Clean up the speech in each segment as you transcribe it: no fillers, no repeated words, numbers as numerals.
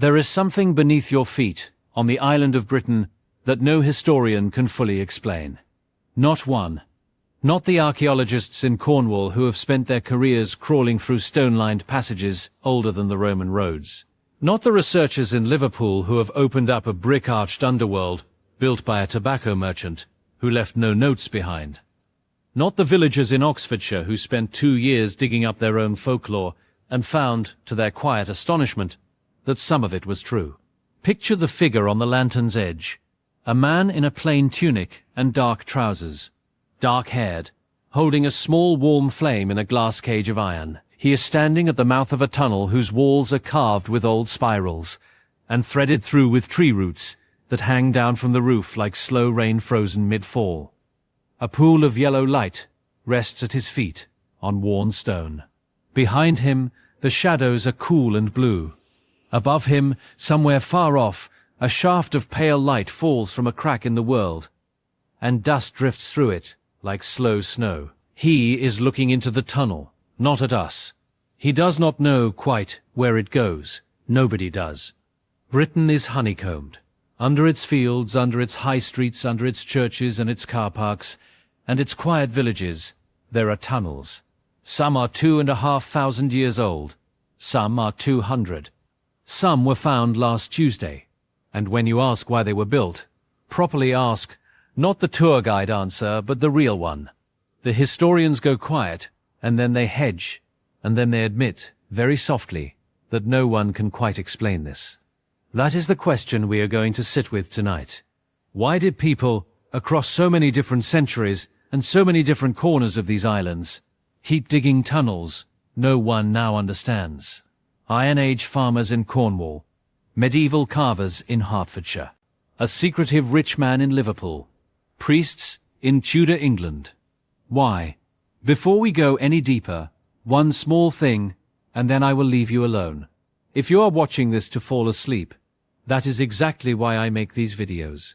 There is something beneath your feet, on the island of Britain, that no historian can fully explain. Not one. Not the archaeologists in Cornwall who have spent their careers crawling through stone-lined passages older than the Roman roads. Not the researchers in Liverpool who have opened up a brick-arched underworld built by a tobacco merchant who left no notes behind. Not the villagers in Oxfordshire who spent 2 years digging up their own folklore and found, to their quiet astonishment, that some of it was true. Picture the figure on the lantern's edge. A man in a plain tunic and dark trousers, dark-haired, holding a small warm flame in a glass cage of iron. He is standing at the mouth of a tunnel whose walls are carved with old spirals and threaded through with tree roots that hang down from the roof like slow rain frozen mid-fall. A pool of yellow light rests at his feet on worn stone. Behind him, the shadows are cool and blue. Above him, somewhere far off, a shaft of pale light falls from a crack in the world, and dust drifts through it like slow snow. He is looking into the tunnel, not at us. He does not know quite where it goes. Nobody does. Britain is honeycombed. Under its fields, under its high streets, under its churches and its car parks, and its quiet villages, there are tunnels. Some are 2,500 years old. Some are 200. Some were found last Tuesday. And when you ask why they were built, properly ask, not the tour guide answer, but the real one. The historians go quiet, and then they hedge, and then they admit, very softly, that no one can quite explain this. That is the question we are going to sit with tonight. Why did people, across so many different centuries and so many different corners of these islands, keep digging tunnels no one now understands? Iron Age farmers in Cornwall, medieval carvers in Hertfordshire, a secretive rich man in Liverpool, priests in Tudor England. Why? Before we go any deeper, one small thing, and then I will leave you alone. If you are watching this to fall asleep, that is exactly why I make these videos.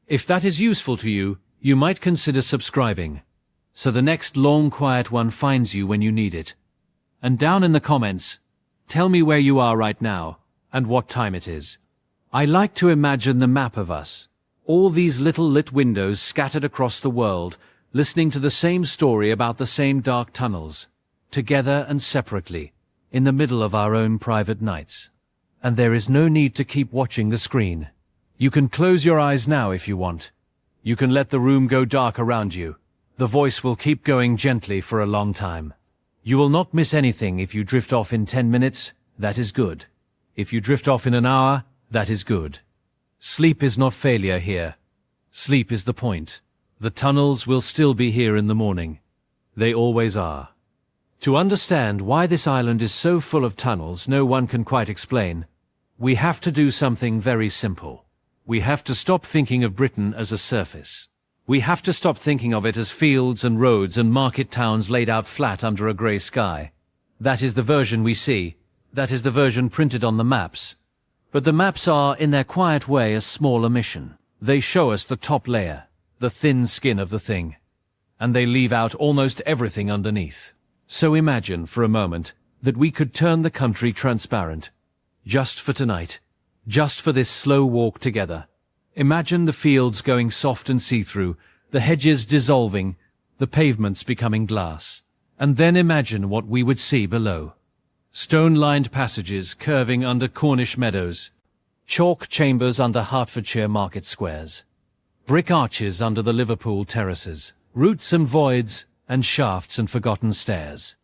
If that is useful to you, you might consider subscribing, so the next long quiet one finds you when you need it. And down in the comments, tell me where you are right now, and what time it is. I like to imagine the map of us, all these little lit windows scattered across the world, listening to the same story about the same dark tunnels, together and separately, in the middle of our own private nights. And there is no need to keep watching the screen. You can close your eyes now if you want. You can let the room go dark around you. The voice will keep going gently for a long time. You will not miss anything if you drift off in 10 minutes, that is good. If you drift off in an hour, that is good. Sleep is not failure here. Sleep is the point. The tunnels will still be here in the morning. They always are. To understand why this island is so full of tunnels no one can quite explain, we have to do something very simple. We have to stop thinking of Britain as a surface. We have to stop thinking of it as fields and roads and market towns laid out flat under a grey sky. That is the version we see. That is the version printed on the maps. But the maps are, in their quiet way, a small omission. They show us the top layer, the thin skin of the thing, and they leave out almost everything underneath. So imagine, for a moment, that we could turn the country transparent. Just for tonight. Just for this slow walk together. Imagine the fields going soft and see-through, the hedges dissolving, the pavements becoming glass. And then imagine what we would see below. Stone-lined passages curving under Cornish meadows, chalk chambers under Hertfordshire market squares, brick arches under the Liverpool terraces, roots and voids, and shafts and forgotten stairs.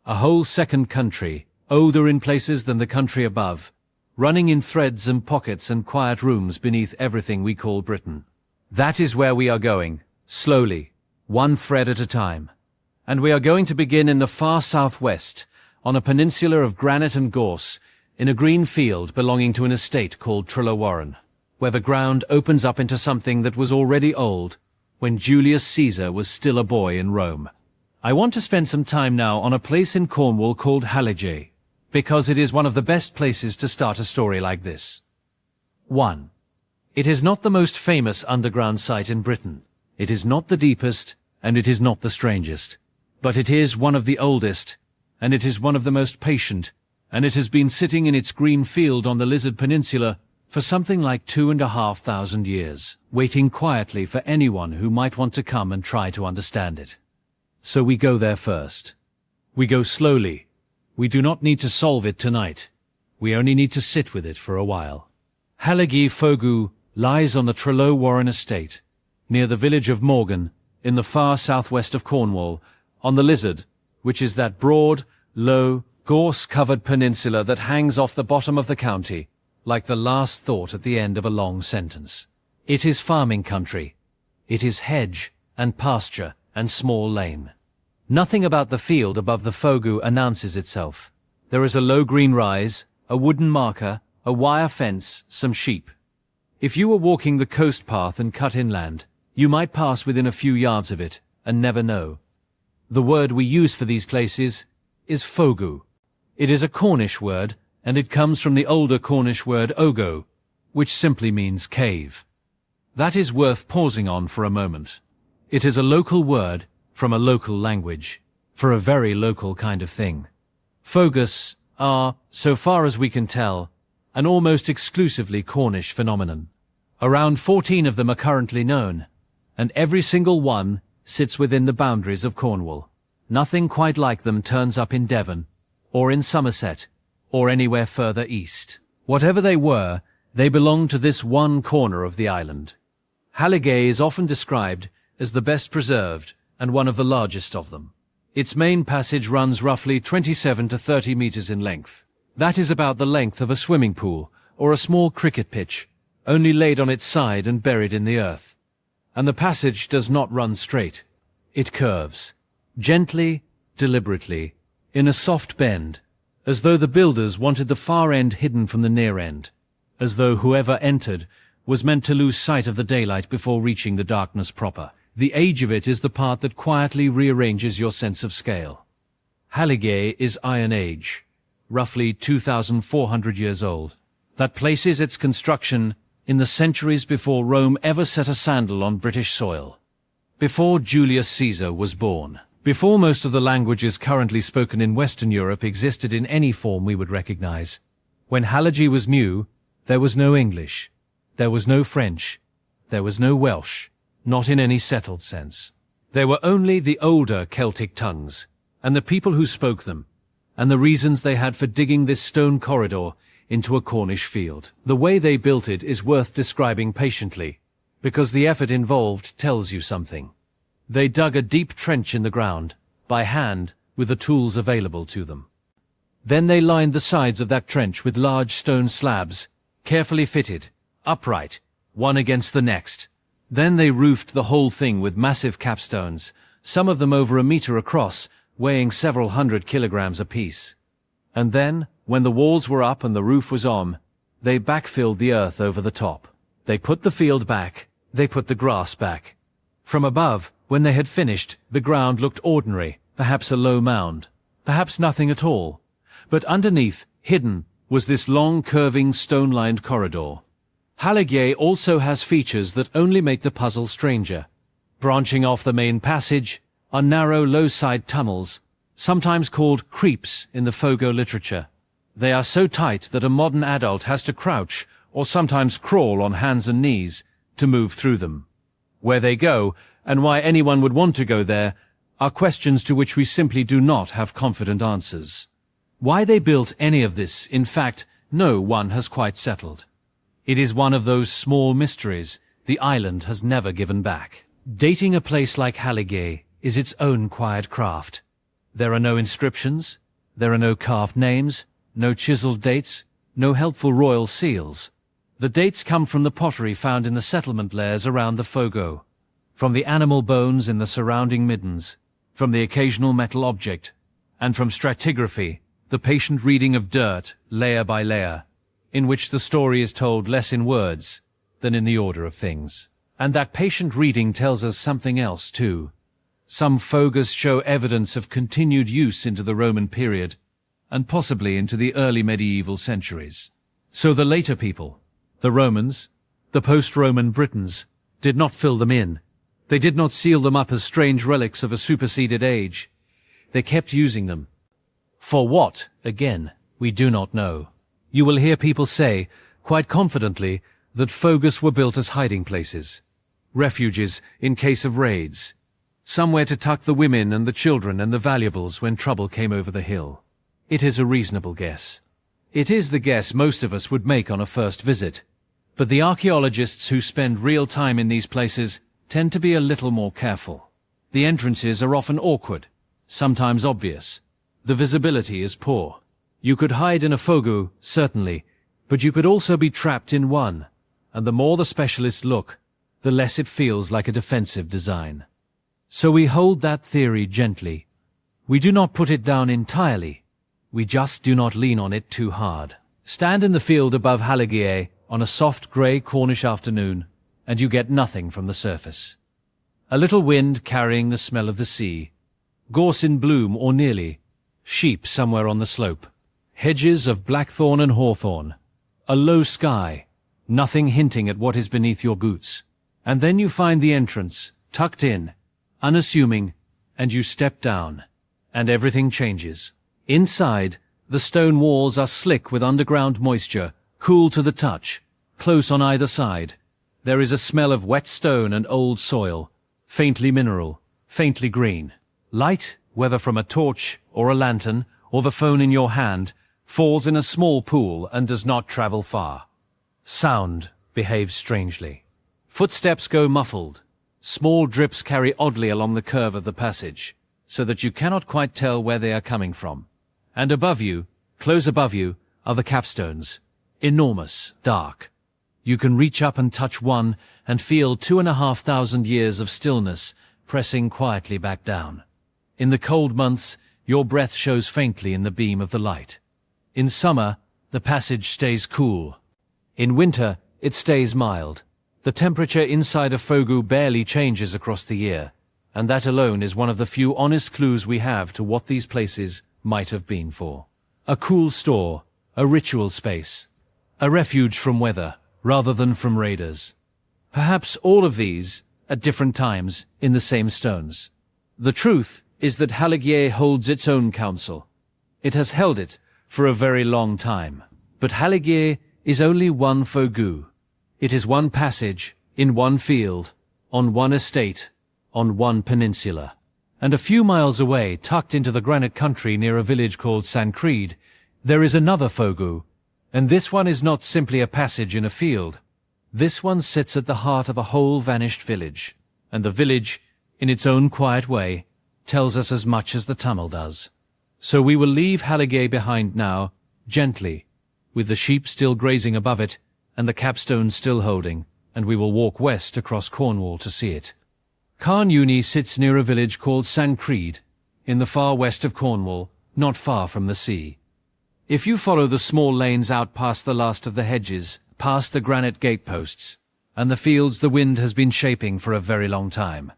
A whole second country, older in places than the country above, running in threads and pockets and quiet rooms beneath everything we call Britain. That is where we are going, slowly, one thread at a time. And we are going to begin in the far southwest, on a peninsula of granite and gorse, in a green field belonging to an estate called Warren, where the ground opens up into something that was already old, when Julius Caesar was still a boy in Rome. I want to spend some time now on a place in Cornwall called Halliday, because it is one of the best places to start a story like this. 1. It is not the most famous underground site in Britain. It is not the deepest, and it is not the strangest. But it is one of the oldest, and it is one of the most patient, and it has been sitting in its green field on the Lizard Peninsula for something like 2,500 years, waiting quietly for anyone who might want to come and try to understand it. So we go there first. We go slowly. We do not need to solve it tonight. We only need to sit with it for a while. Haligi Fogu lies on the Trello Warren estate, near the village of Morgan, in the far southwest of Cornwall, on the Lizard, which is that broad, low, gorse-covered peninsula that hangs off the bottom of the county, like the last thought at the end of a long sentence. It is farming country. It is hedge and pasture and small lane. Nothing about the field above the Fogu announces itself. There is a low green rise, a wooden marker, a wire fence, some sheep. If you were walking the coast path and cut inland, you might pass within a few yards of it and never know. The word we use for these places is Fogu. It is a Cornish word, and it comes from the older Cornish word ogo, which simply means cave. That is worth pausing on for a moment. It is a local word from a local language, for a very local kind of thing. Fogus are, so far as we can tell, an almost exclusively Cornish phenomenon. Around 14 of them are currently known, and every single one sits within the boundaries of Cornwall. Nothing quite like them turns up in Devon, or in Somerset, or anywhere further east. Whatever they were, they belonged to this one corner of the island. Halligay is often described as the best preserved and one of the largest of them. Its main passage runs roughly 27 to 30 meters in length. That is about the length of a swimming pool or a small cricket pitch, only laid on its side and buried in the earth. And the passage does not run straight. It curves, gently, deliberately, in a soft bend, as though the builders wanted the far end hidden from the near end, as though whoever entered was meant to lose sight of the daylight before reaching the darkness proper. The age of it is the part that quietly rearranges your sense of scale. Halligay is Iron Age, roughly 2,400 years old. That places its construction in the centuries before Rome ever set a sandal on British soil. Before Julius Caesar was born. Before most of the languages currently spoken in Western Europe existed in any form we would recognize. When Halligay was new, there was no English. There was no French. There was no Welsh, not in any settled sense. There were only the older Celtic tongues, and the people who spoke them, and the reasons they had for digging this stone corridor into a Cornish field. The way they built it is worth describing patiently, because the effort involved tells you something. They dug a deep trench in the ground, by hand, with the tools available to them. Then they lined the sides of that trench with large stone slabs, carefully fitted, upright, one against the next. Then they roofed the whole thing with massive capstones, some of them over a meter across, weighing several 100 kilograms apiece. And then, when the walls were up and the roof was on, they backfilled the earth over the top. They put the field back, they put the grass back. From above, when they had finished, the ground looked ordinary, perhaps a low mound, perhaps nothing at all. But underneath, hidden, was this long curving stone-lined corridor. Halligay also has features that only make the puzzle stranger. Branching off the main passage are narrow low-side tunnels, sometimes called creeps in the Fogo literature. They are so tight that a modern adult has to crouch or sometimes crawl on hands and knees to move through them. Where they go, and why anyone would want to go there, are questions to which we simply do not have confident answers. Why they built any of this, in fact, no one has quite settled. It is one of those small mysteries the island has never given back. Dating a place like Halligay is its own quiet craft. There are no inscriptions, there are no carved names, no chiseled dates, no helpful royal seals. The dates come from the pottery found in the settlement layers around the Fogo, from the animal bones in the surrounding middens, from the occasional metal object, and from stratigraphy, the patient reading of dirt, layer by layer, in which the story is told less in words than in the order of things. And that patient reading tells us something else, too. Some Fogas show evidence of continued use into the Roman period, and possibly into the early medieval centuries. So the later people, the Romans, the post-Roman Britons, did not fill them in. They did not seal them up as strange relics of a superseded age. They kept using them. For what, again? We do not know. You will hear people say, quite confidently, that Fogus were built as hiding places, refuges in case of raids, somewhere to tuck the women and the children and the valuables when trouble came over the hill. It is a reasonable guess. It is the guess most of us would make on a first visit. But the archaeologists who spend real time in these places tend to be a little more careful. The entrances are often awkward, sometimes obvious. The visibility is poor. You could hide in a fogu, certainly, but you could also be trapped in one, and the more the specialists look, the less it feels like a defensive design. So we hold that theory gently. We do not put it down entirely. We just do not lean on it too hard. Stand in the field above Haligier on a soft grey Cornish afternoon, and you get nothing from the surface. A little wind carrying the smell of the sea, gorse in bloom or nearly, sheep somewhere on the slope, hedges of blackthorn and hawthorn, a low sky, nothing hinting at what is beneath your boots. And then you find the entrance, tucked in, unassuming, and you step down, and everything changes. Inside, the stone walls are slick with underground moisture, cool to the touch, close on either side. There is a smell of wet stone and old soil, faintly mineral, faintly green. Light, whether from a torch or a lantern or the phone in your hand, falls in a small pool and does not travel far. Sound behaves strangely. Footsteps go muffled. Small drips carry oddly along the curve of the passage, so that you cannot quite tell where they are coming from. And above you, close above you, are the capstones. Enormous, dark. You can reach up and touch one and feel 2,500 years of stillness pressing quietly back down. In the cold months, your breath shows faintly in the beam of the light. In summer, the passage stays cool. In winter, it stays mild. The temperature inside a fogu barely changes across the year, and that alone is one of the few honest clues we have to what these places might have been for. A cool store, a ritual space, a refuge from weather rather than from raiders. Perhaps all of these, at different times, in the same stones. The truth is that Haligier holds its own council. It has held it for a very long time. But Haligier is only one fogu. It is one passage, in one field, on one estate, on one peninsula. And a few miles away, tucked into the granite country near a village called Sancreed, there is another fogu, and this one is not simply a passage in a field. This one sits at the heart of a whole vanished village, and the village, in its own quiet way, tells us as much as the tunnel does. So we will leave Haligier behind now, gently, with the sheep still grazing above it, and the capstone still holding, and we will walk west across Cornwall to see it. Carnuni sits near a village called Sancreed, in the far west of Cornwall, not far from the sea. If you follow the small lanes out past the last of the hedges, past the granite gateposts, and the fields the wind has been shaping for a very long time,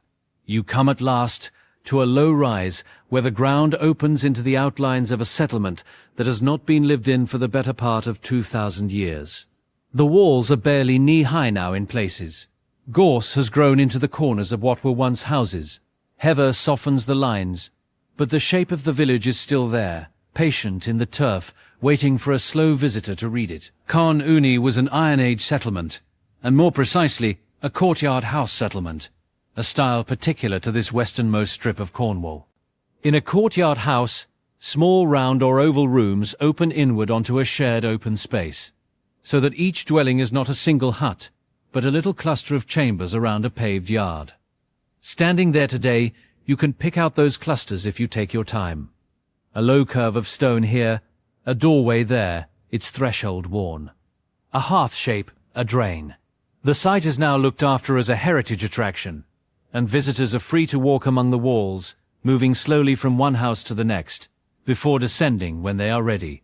you come at last to a low rise where the ground opens into the outlines of a settlement that has not been lived in for the better part of 2,000 years. The walls are barely knee-high now in places. Gorse has grown into the corners of what were once houses. Heather softens the lines, but the shape of the village is still there, patient in the turf, waiting for a slow visitor to read it. Carn Uni was an Iron Age settlement, and more precisely, a courtyard house settlement, a style particular to this westernmost strip of Cornwall. In a courtyard house, small round or oval rooms open inward onto a shared open space, so that each dwelling is not a single hut, but a little cluster of chambers around a paved yard. Standing there today, you can pick out those clusters if you take your time. A low curve of stone here, a doorway there, its threshold worn. A hearth shape, a drain. The site is now looked after as a heritage attraction, and visitors are free to walk among the walls, moving slowly from one house to the next, before descending, when they are ready,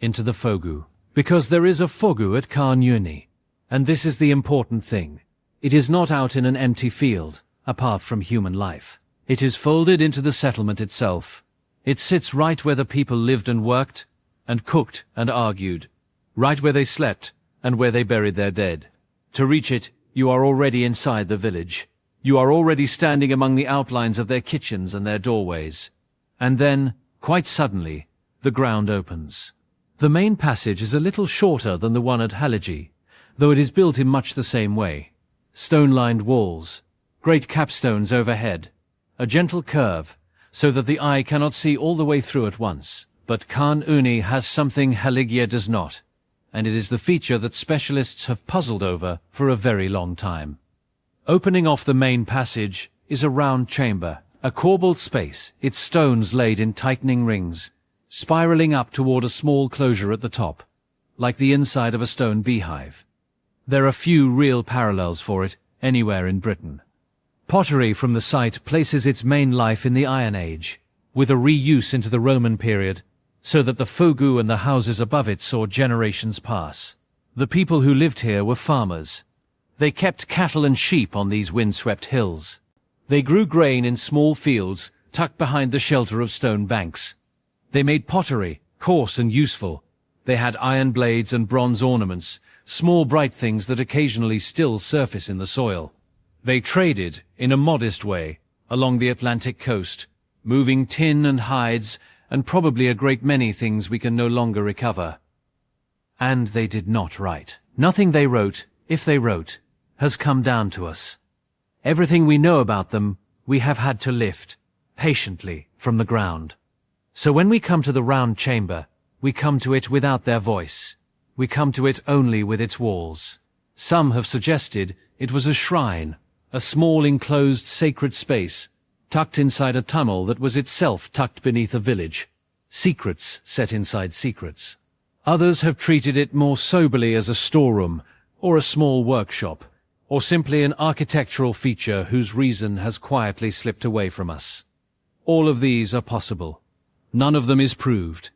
into the fogu. Because there is a fogu at Carnuni, and this is the important thing. It is not out in an empty field, apart from human life. It is folded into the settlement itself. It sits right where the people lived and worked, and cooked and argued, right where they slept and where they buried their dead. To reach it, you are already inside the village. You are already standing among the outlines of their kitchens and their doorways. And then, quite suddenly, the ground opens. The main passage is a little shorter than the one at Haligi, though it is built in much the same way. Stone-lined walls, great capstones overhead, a gentle curve, so that the eye cannot see all the way through at once. But Khan Uni has something Haligia does not, and it is the feature that specialists have puzzled over for a very long time. Opening off the main passage is a round chamber, a corbelled space, its stones laid in tightening rings, spiraling up toward a small closure at the top, like the inside of a stone beehive. There are few real parallels for it anywhere in Britain. Pottery from the site places its main life in the Iron Age, with a reuse into the Roman period, so that the fogu and the houses above it saw generations pass. The people who lived here were farmers. They kept cattle and sheep on these windswept hills. They grew grain in small fields tucked behind the shelter of stone banks. They made pottery, coarse and useful. They had iron blades and bronze ornaments, small bright things that occasionally still surface in the soil. They traded, in a modest way, along the Atlantic coast, moving tin and hides and probably a great many things we can no longer recover. And they did not write. Nothing they wrote, if they wrote, has come down to us. Everything we know about them, we have had to lift, patiently, from the ground. So when we come to the round chamber, we come to it without their voice. We come to it only with its walls. Some have suggested it was a shrine, a small enclosed sacred space, tucked inside a tunnel that was itself tucked beneath a village. Secrets set inside secrets. Others have treated it more soberly as a storeroom, or a small workshop, or simply an architectural feature whose reason has quietly slipped away from us. All of these are possible. None of them is proved.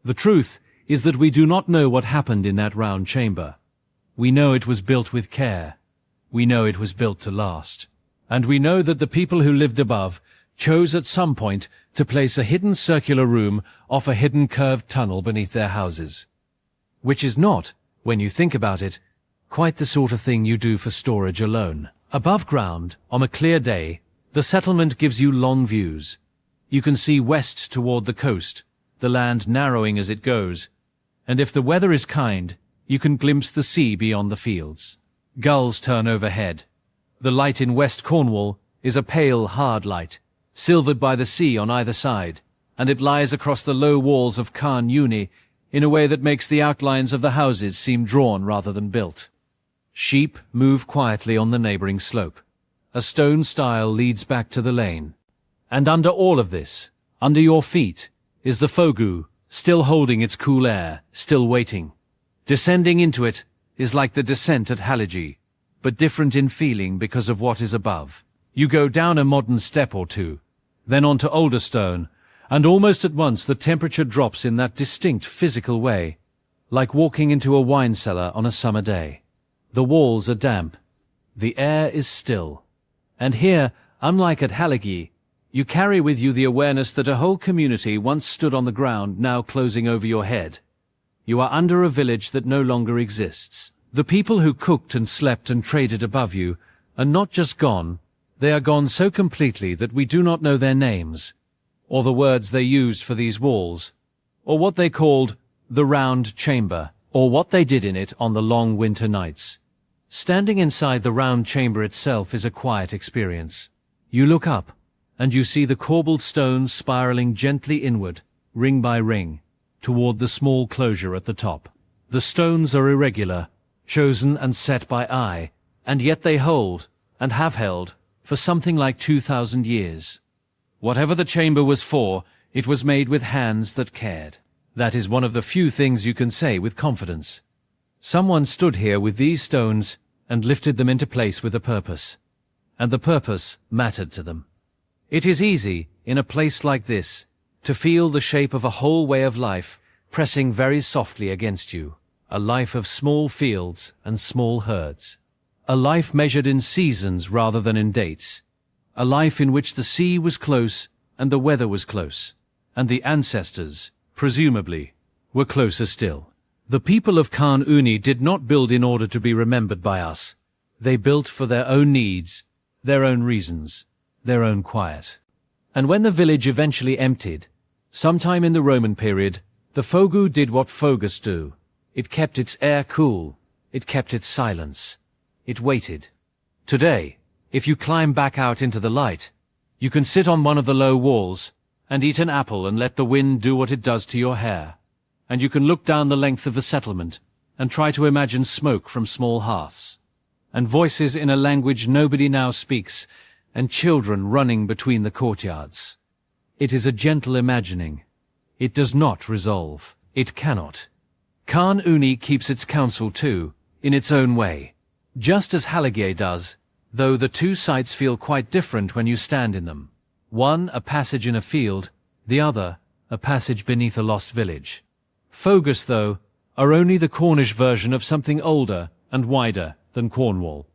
The truth is that we do not know what happened in that round chamber. We know it was built with care. We know it was built to last. And we know that the people who lived above chose at some point to place a hidden circular room off a hidden curved tunnel beneath their houses. Which is not, when you think about it, quite the sort of thing you do for storage alone. Above ground, on a clear day, the settlement gives you long views. You can see west toward the coast, the land narrowing as it goes, and if the weather is kind, you can glimpse the sea beyond the fields. Gulls turn overhead. The light in West Cornwall is a pale, hard light, silvered by the sea on either side, and it lies across the low walls of Khan Uni in a way that makes the outlines of the houses seem drawn rather than built. Sheep move quietly on the neighbouring slope. A stone stile leads back to the lane. And under all of this, under your feet, is the fogu, still holding its cool air, still waiting. Descending into it is like the descent at Haligi, but different in feeling because of what is above. You go down a modern step or two, then onto older stone, and almost at once the temperature drops in that distinct physical way, like walking into a wine cellar on a summer day. The walls are damp. The air is still. And here, unlike at Haligi, you carry with you the awareness that a whole community once stood on the ground, now closing over your head. You are under a village that no longer exists. The people who cooked and slept and traded above you are not just gone, they are gone so completely that we do not know their names, or the words they used for these walls, or what they called the round chamber, or what they did in it on the long winter nights. Standing inside the round chamber itself is a quiet experience. You look up, and you see the corbelled stones spiraling gently inward, ring by ring, toward the small closure at the top. The stones are irregular, chosen and set by eye, and yet they hold, and have held, for something like 2,000 years. Whatever the chamber was for, it was made with hands that cared. That is one of the few things you can say with confidence. Someone stood here with these stones and lifted them into place with a purpose, and the purpose mattered to them. It is easy, in a place like this, to feel the shape of a whole way of life pressing very softly against you, a life of small fields and small herds, a life measured in seasons rather than in dates, a life in which the sea was close and the weather was close, and the ancestors, presumably, were closer still. The people of Khan Uni did not build in order to be remembered by us. They built for their own needs, their own reasons, their own quiet. And when the village eventually emptied, sometime in the Roman period, The fogu did what fogus do. It kept its air cool. It kept its silence. It waited. Today, if you climb back out into the light, you can sit on one of the low walls and eat an apple and let the wind do what it does to your hair. And you can look down the length of the settlement and try to imagine smoke from small hearths, and voices in a language nobody now speaks, and children running between the courtyards. It is a gentle imagining. It does not resolve. It cannot. Khan Uni keeps its counsel too, in its own way, just as Halagier does, though the two sites feel quite different when you stand in them. One a passage in a field, the other a passage beneath a lost village. Fogus, though, are only the Cornish version of something older and wider than Cornwall.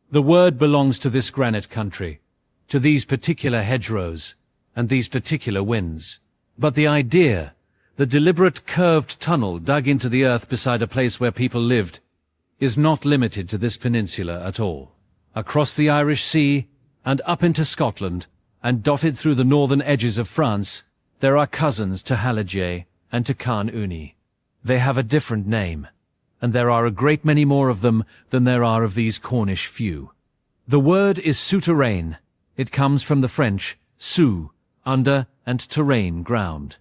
The word belongs to this granite country, to these particular hedgerows, and these particular winds. But the idea, the deliberate curved tunnel dug into the earth beside a place where people lived, is not limited to this peninsula at all. Across the Irish Sea, and up into Scotland, and dotted through the northern edges of France, there are cousins to Halagier and to Khan Uni. They have a different name, and there are a great many more of them than there are of these Cornish few. The word is souterrain. It comes from the French sous, under, and terrain, ground.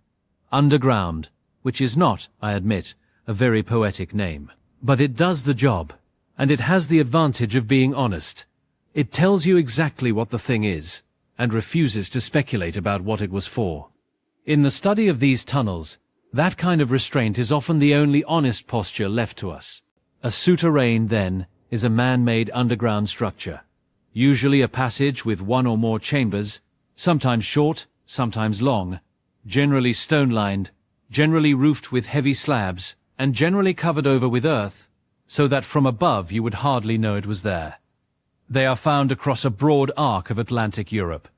Underground, which is not, I admit, a very poetic name. But it does the job, and it has the advantage of being honest. It tells you exactly what the thing is, and refuses to speculate about what it was for. In the study of these tunnels, that kind of restraint is often the only honest posture left to us. A souterrain, then, is a man-made underground structure, usually a passage with one or more chambers, sometimes short, sometimes long, generally stone-lined, generally roofed with heavy slabs, and generally covered over with earth, so that from above you would hardly know it was there. They are found across a broad arc of Atlantic Europe.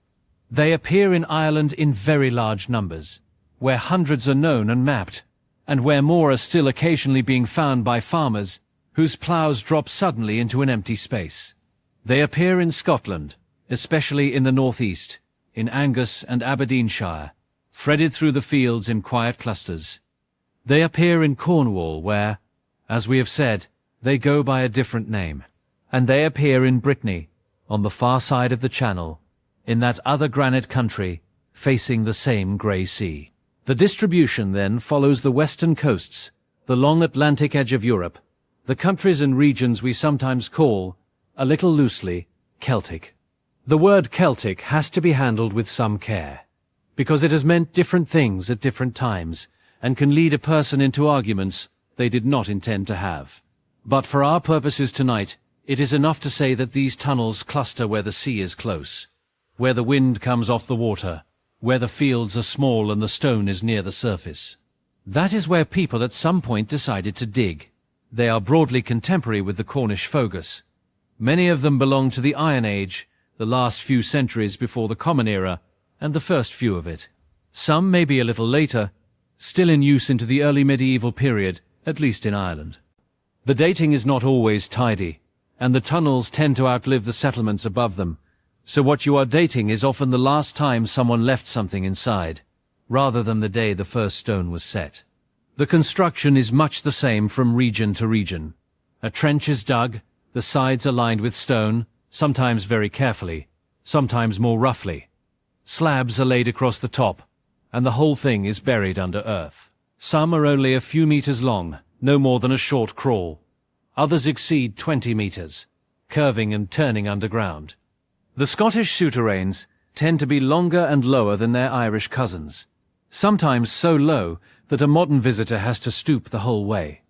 They appear in Ireland in very large numbers, where hundreds are known and mapped, and where more are still occasionally being found by farmers whose ploughs drop suddenly into an empty space. They appear in Scotland, especially in the northeast, in Angus and Aberdeenshire, threaded through the fields in quiet clusters. They appear in Cornwall where, as we have said, they go by a different name. And they appear in Brittany, on the far side of the Channel, in that other granite country, facing the same grey sea. The distribution, then, follows the western coasts, the long Atlantic edge of Europe, the countries and regions we sometimes call, a little loosely, Celtic. The word Celtic has to be handled with some care, because it has meant different things at different times, and can lead a person into arguments they did not intend to have. But for our purposes tonight, it is enough to say that these tunnels cluster where the sea is close, where the wind comes off the water, where the fields are small and the stone is near the surface. That is where people at some point decided to dig. They are broadly contemporary with the Cornish fogus. Many of them belong to the Iron Age, the last few centuries before the Common Era, and the first few of it. Some may be a little later, still in use into the early medieval period, at least in Ireland. The dating is not always tidy, and the tunnels tend to outlive the settlements above them, so what you are dating is often the last time someone left something inside, rather than the day the first stone was set. The construction is much the same from region to region. A trench is dug, the sides are lined with stone, sometimes very carefully, sometimes more roughly. Slabs are laid across the top, and the whole thing is buried under earth. Some are only a few meters long, no more than a short crawl. Others exceed 20 meters, curving and turning underground. The Scottish souterrains tend to be longer and lower than their Irish cousins, sometimes so low that a modern visitor has to stoop the whole way.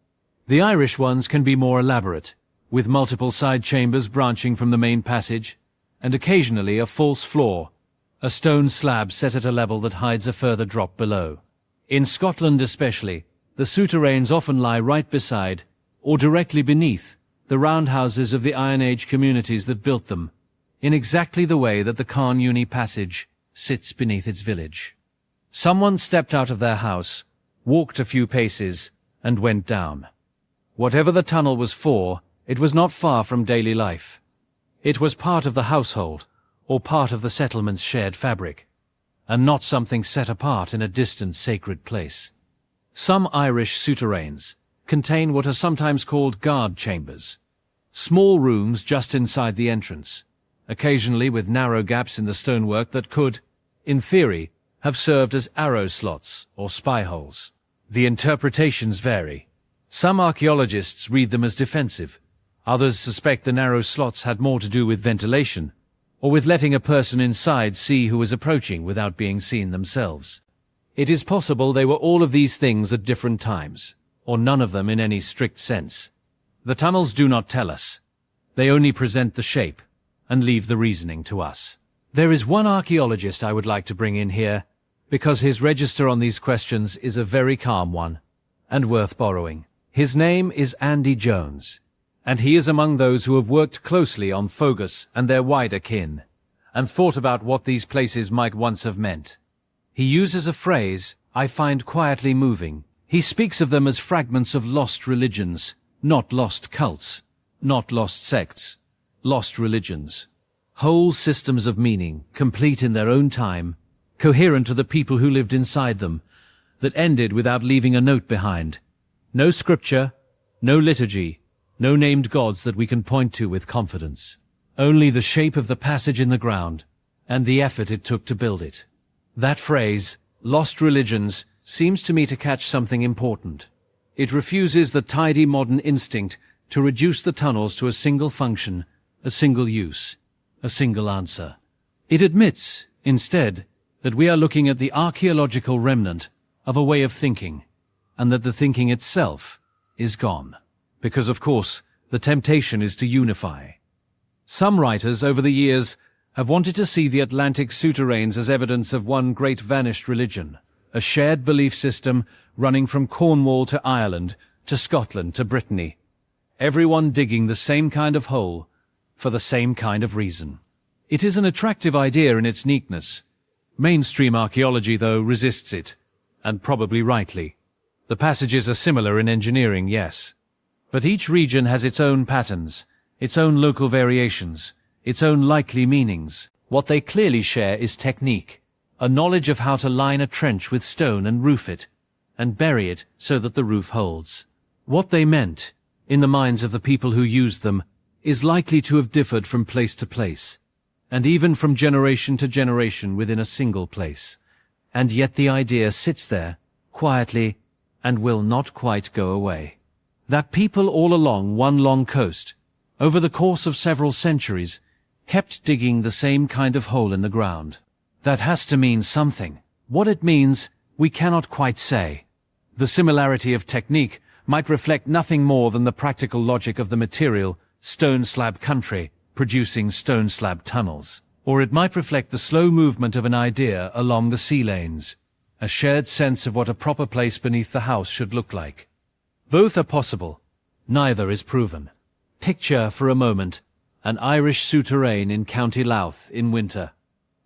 The Irish ones can be more elaborate, with multiple side chambers branching from the main passage, and occasionally a false floor, a stone slab set at a level that hides a further drop below. In Scotland especially, the souterrains often lie right beside, or directly beneath, the roundhouses of the Iron Age communities that built them, in exactly the way that the Khan Uni passage sits beneath its village. Someone stepped out of their house, walked a few paces, and went down. Whatever the tunnel was for, it was not far from daily life. It was part of the household, or part of the settlement's shared fabric, and not something set apart in a distant sacred place. Some Irish souterrains contain what are sometimes called guard chambers, small rooms just inside the entrance, occasionally with narrow gaps in the stonework that could, in theory, have served as arrow slots or spy holes. The interpretations vary. Some archaeologists read them as defensive. Others suspect the narrow slots had more to do with ventilation, or with letting a person inside see who was approaching without being seen themselves. It is possible they were all of these things at different times, or none of them in any strict sense. The tunnels do not tell us. They only present the shape, and leave the reasoning to us. There is one archaeologist I would like to bring in here, because his register on these questions is a very calm one, and worth borrowing. His name is Andy Jones, and he is among those who have worked closely on Phogus and their wider kin, and thought about what these places might once have meant. He uses a phrase I find quietly moving. He speaks of them as fragments of lost religions, not lost cults, not lost sects, lost religions. Whole systems of meaning, complete in their own time, coherent to the people who lived inside them, that ended without leaving a note behind. No scripture, no liturgy, no named gods that we can point to with confidence. Only the shape of the passage in the ground, and the effort it took to build it. That phrase, lost religions, seems to me to catch something important. It refuses the tidy modern instinct to reduce the tunnels to a single function, a single use, a single answer. It admits, instead, that we are looking at the archaeological remnant of a way of thinking, and that the thinking itself is gone. Because, of course, the temptation is to unify. Some writers over the years have wanted to see the Atlantic souterrains as evidence of one great vanished religion, a shared belief system running from Cornwall to Ireland, to Scotland to Brittany, everyone digging the same kind of hole for the same kind of reason. It is an attractive idea in its neatness. Mainstream archaeology, though, resists it, and probably rightly. The passages are similar in engineering, yes, but each region has its own patterns, its own local variations, its own likely meanings. What they clearly share is technique, a knowledge of how to line a trench with stone and roof it, and bury it so that the roof holds. What they meant, in the minds of the people who used them, is likely to have differed from place to place, and even from generation to generation within a single place. And yet the idea sits there, quietly, and will not quite go away. That people all along one long coast, over the course of several centuries, kept digging the same kind of hole in the ground. That has to mean something. What it means, we cannot quite say. The similarity of technique might reflect nothing more than the practical logic of the material, stone slab country, producing stone slab tunnels. Or it might reflect the slow movement of an idea along the sea lanes, a shared sense of what a proper place beneath the house should look like. Both are possible. Neither is proven. Picture, for a moment, an Irish souterrain in County Louth in winter.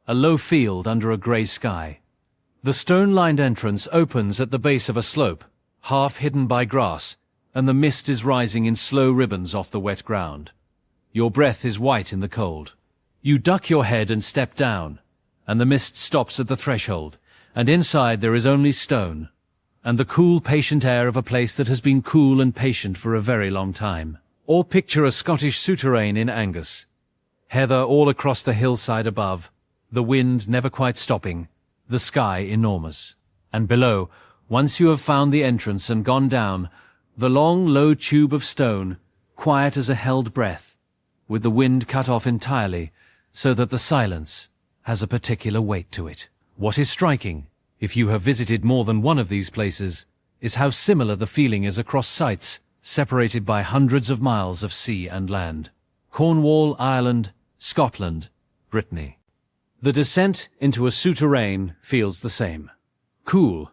A low field under a grey sky. The stone-lined entrance opens at the base of a slope, half hidden by grass, and the mist is rising in slow ribbons off the wet ground. Your breath is white in the cold. You duck your head and step down, and the mist stops at the threshold, and inside there is only stone, and the cool, patient air of a place that has been cool and patient for a very long time. Or picture a Scottish souterrain in Angus. Heather all across the hillside above, the wind never quite stopping, the sky enormous. And below, once you have found the entrance and gone down, the long, low tube of stone, quiet as a held breath, with the wind cut off entirely, so that the silence has a particular weight to it. What is striking, if you have visited more than one of these places, is how similar the feeling is across sites separated by hundreds of miles of sea and land. Cornwall, Ireland, Scotland, Brittany. The descent into a souterrain feels the same. Cool,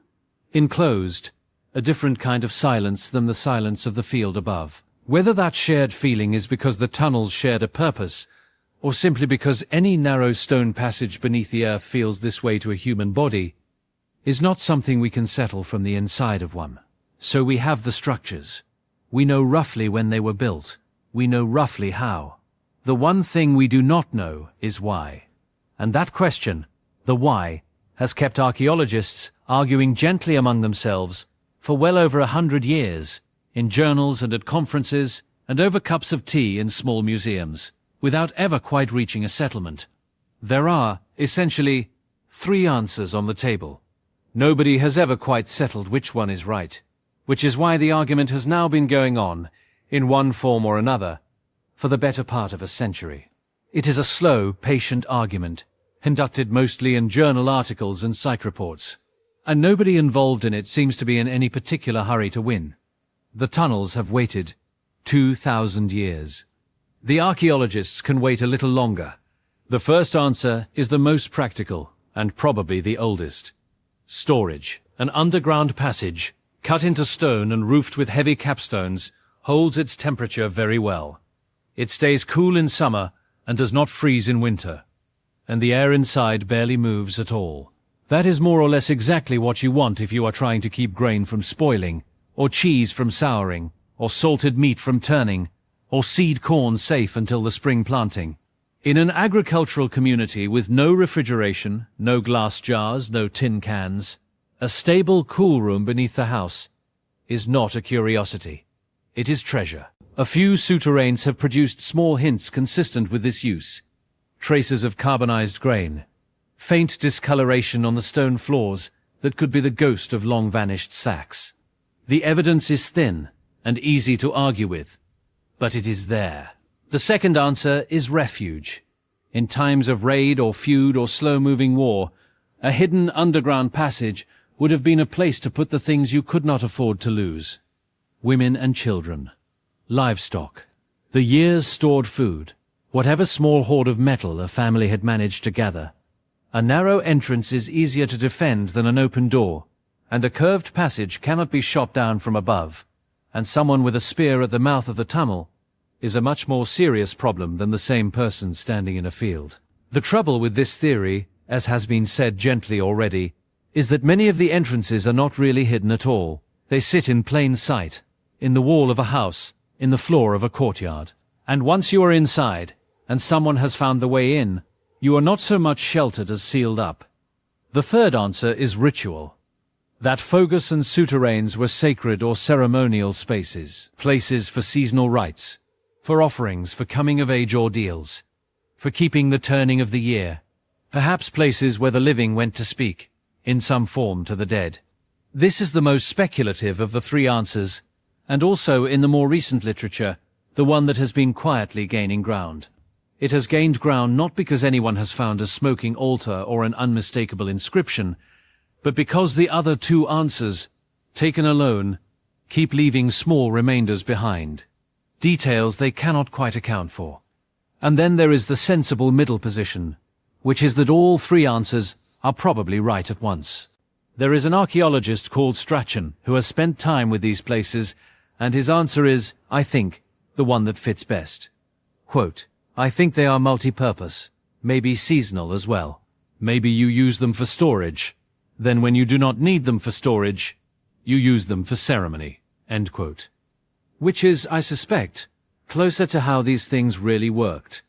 enclosed, a different kind of silence than the silence of the field above. Whether that shared feeling is because the tunnels shared a purpose, or simply because any narrow stone passage beneath the earth feels this way to a human body, is not something we can settle from the inside of one. So we have the structures. We know roughly when they were built. We know roughly how. The one thing we do not know is why. And that question, the why, has kept archaeologists arguing gently among themselves for well over 100 years, in journals and at conferences, and over cups of tea in small museums, without ever quite reaching a settlement. There are, essentially, 3 answers on the table. Nobody has ever quite settled which one is right, which is why the argument has now been going on, in one form or another, for the better part of a century. It is a slow, patient argument, conducted mostly in journal articles and psych reports, and nobody involved in it seems to be in any particular hurry to win. The tunnels have waited 2,000 years. The archaeologists can wait a little longer. The first answer is the most practical, and probably the oldest. Storage. An underground passage, cut into stone and roofed with heavy capstones, holds its temperature very well. It stays cool in summer and does not freeze in winter, and the air inside barely moves at all. That is more or less exactly what you want if you are trying to keep grain from spoiling, or cheese from souring, or salted meat from turning, or seed corn safe until the spring planting. In an agricultural community with no refrigeration, no glass jars, no tin cans, a stable cool room beneath the house is not a curiosity. It is treasure. A few souterrains have produced small hints consistent with this use. Traces of carbonized grain, faint discoloration on the stone floors that could be the ghost of long-vanished sacks. The evidence is thin and easy to argue with, but it is there. The second answer is refuge. In times of raid or feud or slow-moving war, a hidden underground passage would have been a place to put the things you could not afford to lose. Women and children. Livestock. The year's stored food. Whatever small hoard of metal a family had managed to gather. A narrow entrance is easier to defend than an open door, and a curved passage cannot be shot down from above, and someone with a spear at the mouth of the tunnel is a much more serious problem than the same person standing in a field. The trouble with this theory, as has been said gently already, is that many of the entrances are not really hidden at all. They sit in plain sight, in the wall of a house, in the floor of a courtyard. And once you are inside, and someone has found the way in, you are not so much sheltered as sealed up. The third answer is ritual. That Phogus and souterrains were sacred or ceremonial spaces, places for seasonal rites, for offerings, for coming-of-age ordeals, for keeping the turning of the year, perhaps places where the living went to speak, in some form to the dead. This is the most speculative of the 3 answers, and also, in the more recent literature, the one that has been quietly gaining ground. It has gained ground not because anyone has found a smoking altar or an unmistakable inscription, but because the other 2 answers, taken alone, keep leaving small remainders behind. Details they cannot quite account for. And then there is the sensible middle position, which is that all 3 answers are probably right at once. There is an archaeologist called Strachan who has spent time with these places, and his answer is, I think, the one that fits best. Quote, I think they are multi-purpose, maybe seasonal as well. Maybe you use them for storage. Then when you do not need them for storage, you use them for ceremony. End quote. Which is, I suspect, closer to how these things really worked.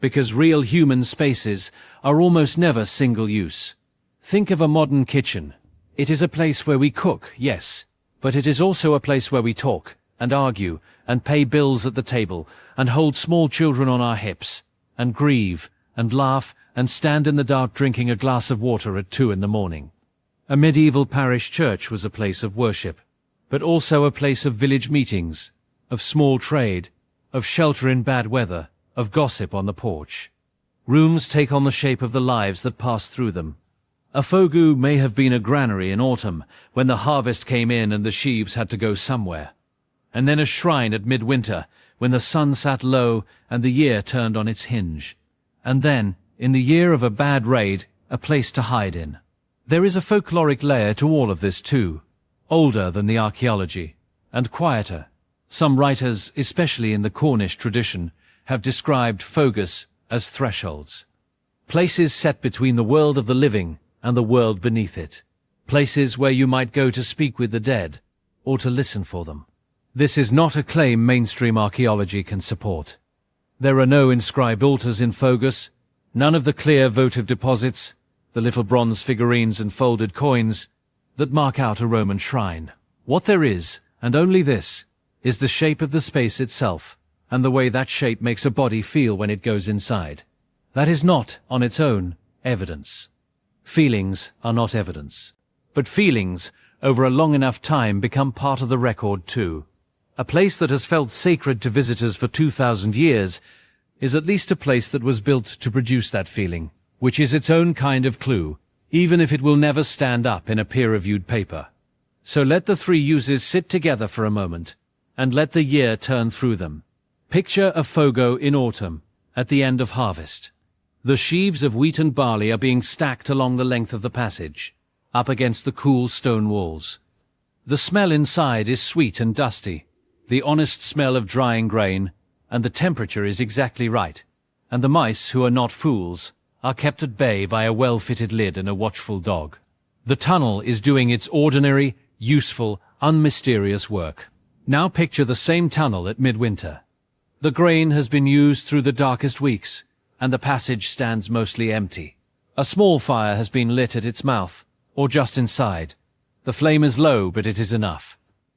Because real human spaces are almost never single-use. Think of a modern kitchen. It is a place where we cook, yes, but it is also a place where we talk, and argue, and pay bills at the table, and hold small children on our hips, and grieve, and laugh, and stand in the dark drinking a glass of water at 2 in the morning. A medieval parish church was a place of worship, but also a place of village meetings, of small trade, of shelter in bad weather, of gossip on the porch. Rooms take on the shape of the lives that pass through them. A fogu may have been a granary in autumn, when the harvest came in and the sheaves had to go somewhere. And then a shrine at midwinter, when the sun sat low and the year turned on its hinge. And then, in the year of a bad raid, a place to hide in. There is a folkloric layer to all of this too, older than the archaeology, and quieter. Some writers, especially in the Cornish tradition, have described fogus as thresholds. Places set between the world of the living and the world beneath it. Places where you might go to speak with the dead, or to listen for them. This is not a claim mainstream archaeology can support. There are no inscribed altars in Phogus, none of the clear votive deposits, the little bronze figurines and folded coins, that mark out a Roman shrine. What there is, and only this, is the shape of the space itself, and the way that shape makes a body feel when it goes inside. That is not, on its own, evidence. Feelings are not evidence. But feelings, over a long enough time, become part of the record too. A place that has felt sacred to visitors for 2,000 years is at least a place that was built to produce that feeling, which is its own kind of clue, even if it will never stand up in a peer-reviewed paper. So let the three uses sit together for a moment, and let the year turn through them. Picture a fogo in autumn, at the end of harvest. The sheaves of wheat and barley are being stacked along the length of the passage, up against the cool stone walls. The smell inside is sweet and dusty, the honest smell of drying grain, and the temperature is exactly right, and the mice, who are not fools, are kept at bay by a well-fitted lid and a watchful dog. The tunnel is doing its ordinary, useful, unmysterious work. Now picture the same tunnel at midwinter. The grain has been used through the darkest weeks, and the passage stands mostly empty. A small fire has been lit at its mouth, or just inside. The flame is low, but it is enough.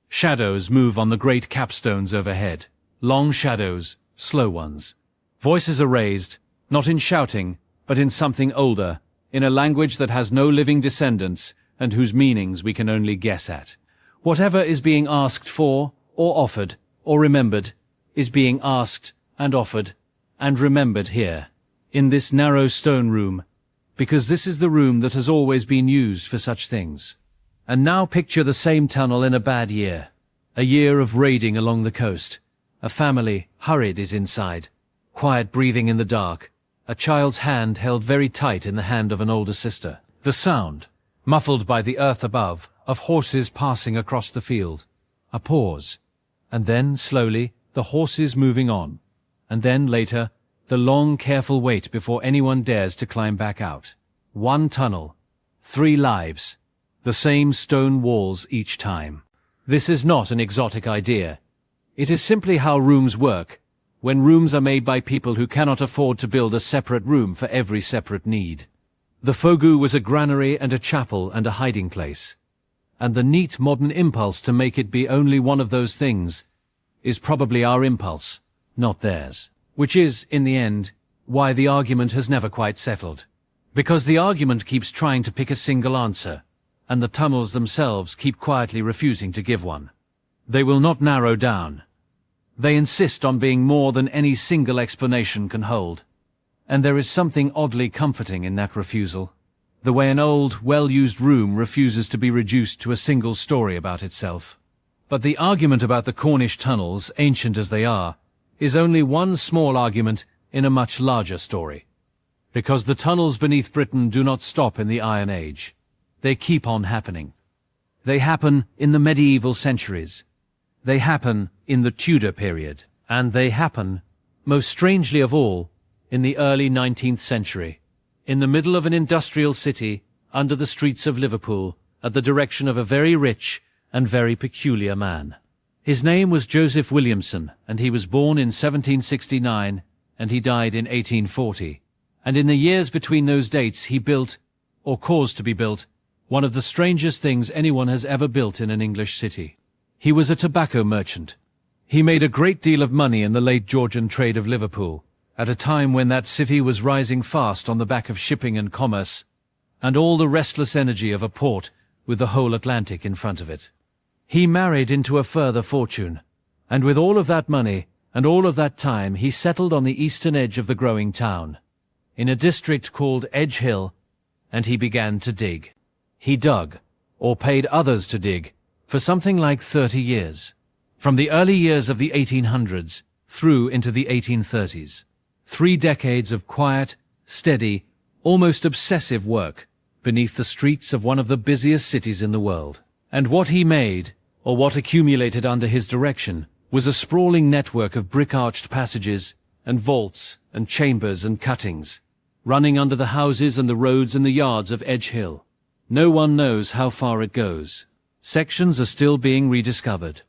Shadows move on the great capstones overhead. Long shadows, slow ones. Voices are raised, not in shouting, but in something older, in a language that has no living descendants, and whose meanings we can only guess at. Whatever is being asked for, or offered, or remembered, is being asked, and offered, and remembered here, in this narrow stone room, because this is the room that has always been used for such things. And now picture the same tunnel in a bad year, a year of raiding along the coast. A family, hurried, is inside, quiet breathing in the dark, a child's hand held very tight in the hand of an older sister. The sound, muffled by the earth above, of horses passing across the field. A pause, and then, slowly, the horses moving on, and then, later, the long, careful wait before anyone dares to climb back out. One tunnel, 3 lives, the same stone walls each time. This is not an exotic idea. It is simply how rooms work, when rooms are made by people who cannot afford to build a separate room for every separate need. The fogu was a granary and a chapel and a hiding place. And the neat modern impulse to make it be only one of those things is probably our impulse, not theirs. Which is, in the end, why the argument has never quite settled. Because the argument keeps trying to pick a single answer, and the tunnels themselves keep quietly refusing to give one. They will not narrow down. They insist on being more than any single explanation can hold. And there is something oddly comforting in that refusal. The way an old, well-used room refuses to be reduced to a single story about itself. But the argument about the Cornish tunnels, ancient as they are, is only one small argument in a much larger story. Because the tunnels beneath Britain do not stop in the Iron Age. They keep on happening. They happen in the medieval centuries. They happen in the Tudor period. And they happen, most strangely of all, in the early 19th century, in the middle of an industrial city, under the streets of Liverpool, at the direction of a very rich and very peculiar man. His name was Joseph Williamson, and he was born in 1769, and he died in 1840. And in the years between those dates he built, or caused to be built, one of the strangest things anyone has ever built in an English city. He was a tobacco merchant. He made a great deal of money in the late Georgian trade of Liverpool, at a time when that city was rising fast on the back of shipping and commerce, and all the restless energy of a port with the whole Atlantic in front of it. He married into a further fortune, and with all of that money and all of that time he settled on the eastern edge of the growing town, in a district called Edge Hill, and he began to dig. He dug, or paid others to dig, for something like 30 years, from the early years of the 1800s through into the 1830s. 3 decades of quiet, steady, almost obsessive work beneath the streets of one of the busiest cities in the world. And what he made, or what accumulated under his direction, was a sprawling network of brick-arched passages and vaults and chambers and cuttings, running under the houses and the roads and the yards of Edge Hill. No one knows how far it goes. Sections are still being rediscovered.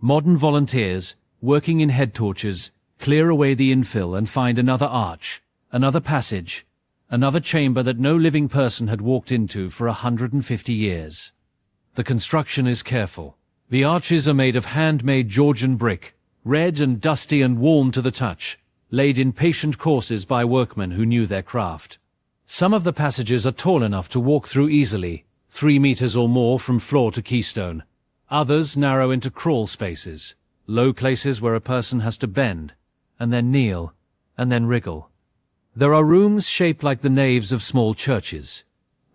Modern volunteers, working in head torches, clear away the infill and find another arch, another passage, another chamber that no living person had walked into for 150 years. The construction is careful. The arches are made of handmade Georgian brick, red and dusty and warm to the touch, laid in patient courses by workmen who knew their craft. Some of the passages are tall enough to walk through easily, 3 meters or more from floor to keystone. Others narrow into crawl spaces, low places where a person has to bend, and then kneel, and then wriggle. There are rooms shaped like the naves of small churches.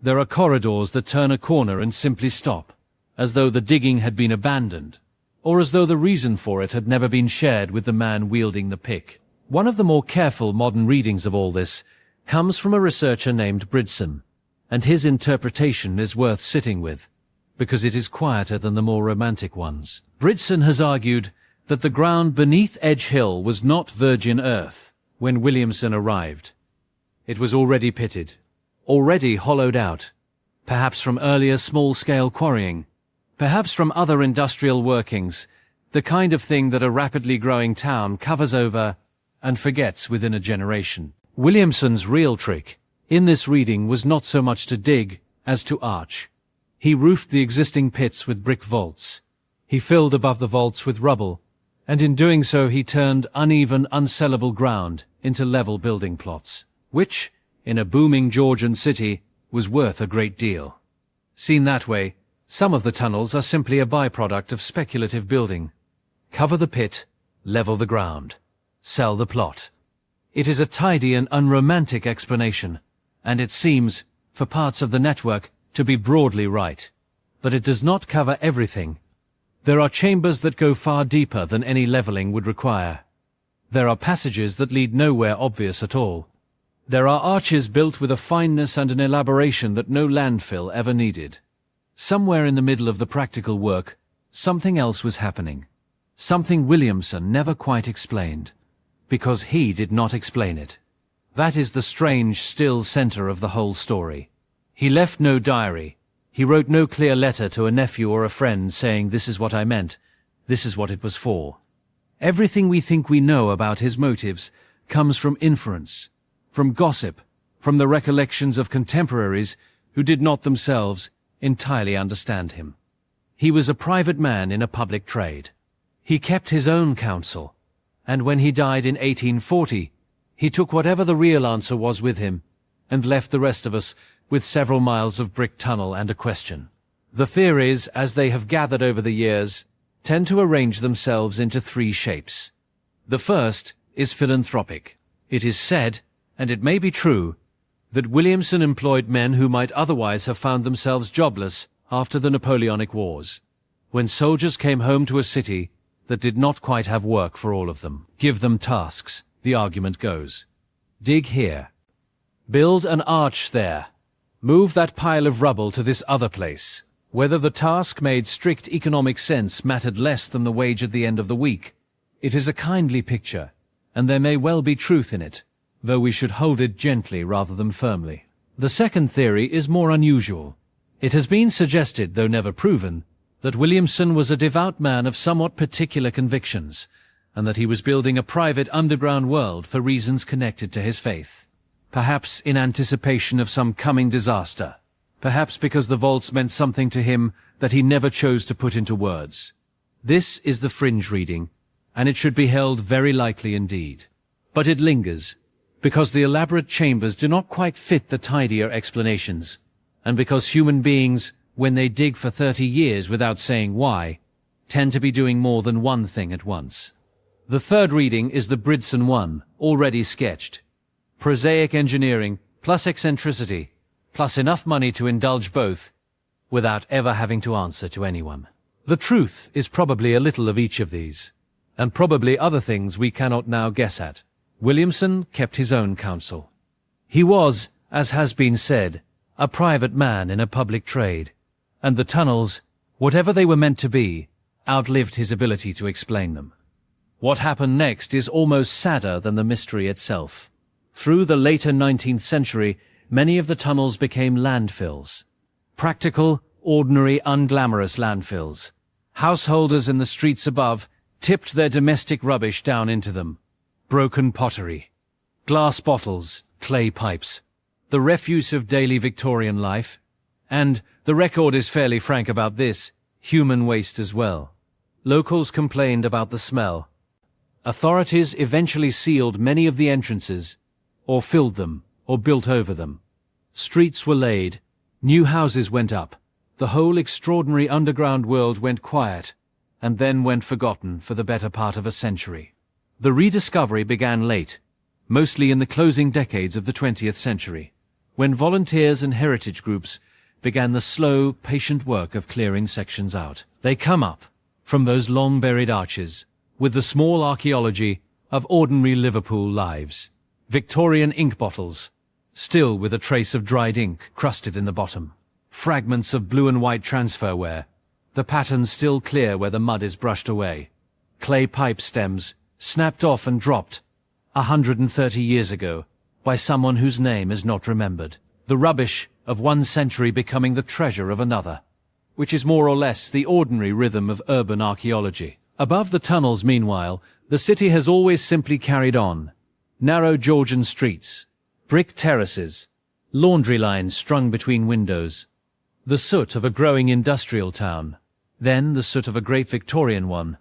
There are corridors that turn a corner and simply stop, as though the digging had been abandoned, or as though the reason for it had never been shared with the man wielding the pick. One of the more careful modern readings of all this comes from a researcher named Bridson, and his interpretation is worth sitting with, because it is quieter than the more romantic ones. Bridson has argued that the ground beneath Edge Hill was not virgin earth when Williamson arrived. It was already pitted, already hollowed out, perhaps from earlier small-scale quarrying, perhaps from other industrial workings, the kind of thing that a rapidly growing town covers over and forgets within a generation. Williamson's real trick in this reading was not so much to dig as to arch. He roofed the existing pits with brick vaults. He filled above the vaults with rubble, and in doing so he turned uneven, unsellable ground into level building plots, which, in a booming Georgian city, was worth a great deal. Seen that way, some of the tunnels are simply a byproduct of speculative building. Cover the pit, level the ground, sell the plot. It is a tidy and unromantic explanation, and it seems, for parts of the network, to be broadly right. But it does not cover everything. There are chambers that go far deeper than any leveling would require. There are passages that lead nowhere obvious at all. There are arches built with a fineness and an elaboration that no landfill ever needed. Somewhere in the middle of the practical work, something else was happening. Something Williamson never quite explained, because he did not explain it. That is the strange, still center of the whole story. He left no diary. He wrote no clear letter to a nephew or a friend saying, "This is what I meant, this is what it was for." Everything we think we know about his motives comes from inference, from gossip, from the recollections of contemporaries who did not themselves entirely understand him. He was a private man in a public trade. He kept his own counsel, and when he died in 1840, he took whatever the real answer was with him, and left the rest of us with several miles of brick tunnel and a question. The theories, as they have gathered over the years, tend to arrange themselves into 3 shapes. The first is philanthropic. It is said, and it may be true, that Williamson employed men who might otherwise have found themselves jobless after the Napoleonic Wars, when soldiers came home to a city that did not quite have work for all of them. Give them tasks, the argument goes. Dig here. Build an arch there. Move that pile of rubble to this other place. Whether the task made strict economic sense mattered less than the wage at the end of the week. It is a kindly picture, and there may well be truth in it, though we should hold it gently rather than firmly. The second theory is more unusual. It has been suggested, though never proven, that Williamson was a devout man of somewhat particular convictions, and that he was building a private underground world for reasons connected to his faith. Perhaps in anticipation of some coming disaster. Perhaps because the vaults meant something to him that he never chose to put into words. This is the fringe reading, and it should be held very lightly indeed. But it lingers, because the elaborate chambers do not quite fit the tidier explanations, and because human beings, when they dig for 30 years without saying why, tend to be doing more than one thing at once. The third reading is the Bridson one, already sketched. Prosaic engineering, plus eccentricity, plus enough money to indulge both, without ever having to answer to anyone. The truth is probably a little of each of these, and probably other things we cannot now guess at. Williamson kept his own counsel. He was, as has been said, a private man in a public trade, and the tunnels, whatever they were meant to be, outlived his ability to explain them. What happened next is almost sadder than the mystery itself. Through the later 19th century, many of the tunnels became landfills. Practical, ordinary, unglamorous landfills. Householders in the streets above tipped their domestic rubbish down into them. Broken pottery, glass bottles, clay pipes, the refuse of daily Victorian life, and, the record is fairly frank about this, human waste as well. Locals complained about the smell. Authorities eventually sealed many of the entrances, or filled them, or built over them. Streets were laid, new houses went up, the whole extraordinary underground world went quiet, and then went forgotten for the better part of a century. The rediscovery began late, mostly in the closing decades of the 20th century, when volunteers and heritage groups began the slow, patient work of clearing sections out. They come up from those long-buried arches with the small archaeology of ordinary Liverpool lives. Victorian ink bottles, still with a trace of dried ink crusted in the bottom. Fragments of blue and white transferware, the patterns still clear where the mud is brushed away. Clay pipe stems, snapped off and dropped 130 years ago by someone whose name is not remembered. The rubbish of one century becoming the treasure of another, which is more or less the ordinary rhythm of urban archaeology. Above the tunnels, meanwhile, the city has always simply carried on. Narrow Georgian streets, brick terraces, laundry lines strung between windows. The soot of a growing industrial town, then the soot of a great Victorian one,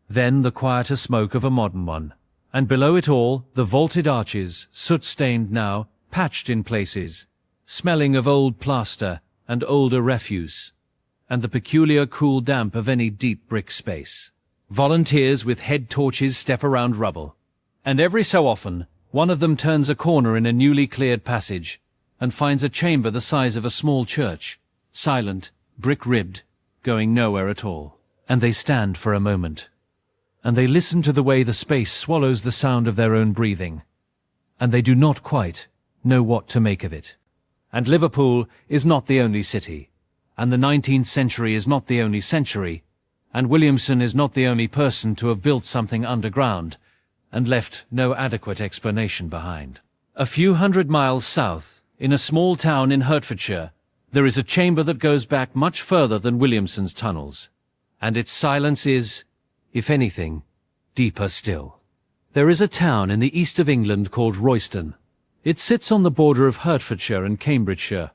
then the quieter smoke of a modern one. And below it all, the vaulted arches, soot-stained now, patched in places, smelling of old plaster and older refuse, and the peculiar cool damp of any deep brick space. Volunteers with head torches step around rubble, and every so often one of them turns a corner in a newly cleared passage and finds a chamber the size of a small church, silent, brick-ribbed, going nowhere at all. And they stand for a moment, and they listen to the way the space swallows the sound of their own breathing, and they do not quite know what to make of it. And Liverpool is not the only city, and the 19th century is not the only century, and Williamson is not the only person to have built something underground and left no adequate explanation behind. A few hundred miles south, in a small town in Hertfordshire, there is a chamber that goes back much further than Williamson's tunnels, and its silence is, if anything, deeper still. There is a town in the east of England called Royston. It sits on the border of Hertfordshire and Cambridgeshire,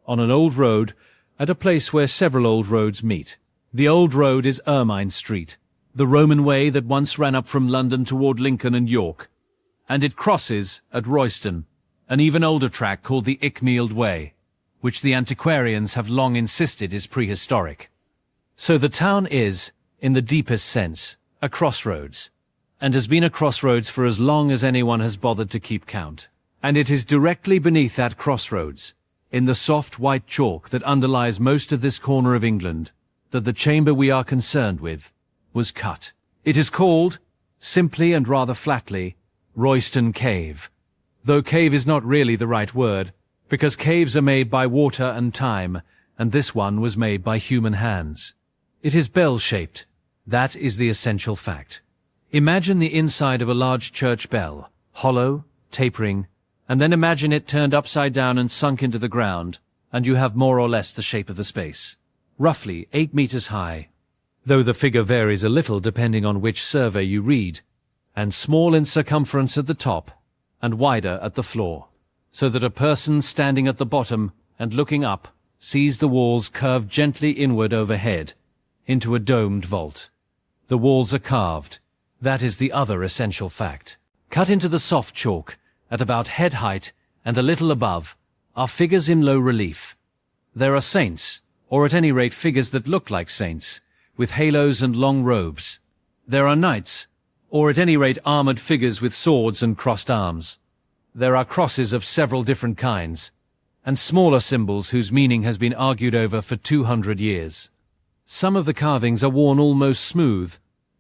on an old road, at a place where several old roads meet. The old road is Ermine Street, the Roman way that once ran up from London toward Lincoln and York, and it crosses, at Royston, an even older track called the Icknield Way, which the antiquarians have long insisted is prehistoric. So the town is, in the deepest sense, a crossroads, and has been a crossroads for as long as anyone has bothered to keep count. And it is directly beneath that crossroads, in the soft white chalk that underlies most of this corner of England, that the chamber we are concerned with was cut. It is called, simply and rather flatly, Royston Cave, though cave is not really the right word, because caves are made by water and time, and this one was made by human hands. It is bell-shaped. That is the essential fact. Imagine the inside of a large church bell, hollow, tapering, and then imagine it turned upside down and sunk into the ground, and you have more or less the shape of the space. Roughly 8 meters high, though the figure varies a little depending on which survey you read, and small in circumference at the top, and wider at the floor, so that a person standing at the bottom and looking up sees the walls curve gently inward overhead, into a domed vault. The walls are carved. That is the other essential fact. Cut into the soft chalk, at about head height and a little above, are figures in low relief. There are saints, or at any rate figures that look like saints, with halos and long robes. There are knights, or at any rate armored figures with swords and crossed arms. There are crosses of several different kinds, and smaller symbols whose meaning has been argued over for 200 years. Some of the carvings are worn almost smooth,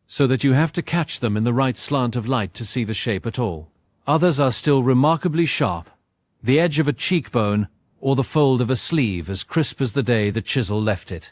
so that you have to catch them in the right slant of light to see the shape at all. Others are still remarkably sharp, the edge of a cheekbone or the fold of a sleeve as crisp as the day the chisel left it.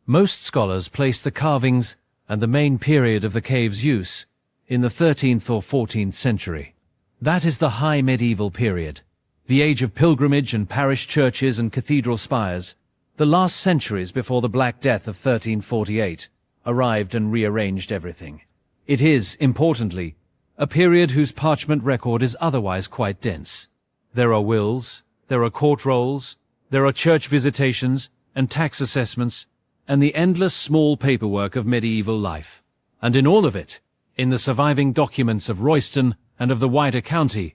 Most scholars place the carvings and the main period of the cave's use in the 13th or 14th century. That is the high medieval period, the age of pilgrimage and parish churches and cathedral spires, the last centuries before the Black Death of 1348 arrived and rearranged everything. It is, importantly, a period whose parchment record is otherwise quite dense. There are wills, there are court rolls, there are church visitations and tax assessments, and the endless small paperwork of medieval life. And in all of it, in the surviving documents of Royston and of the wider county,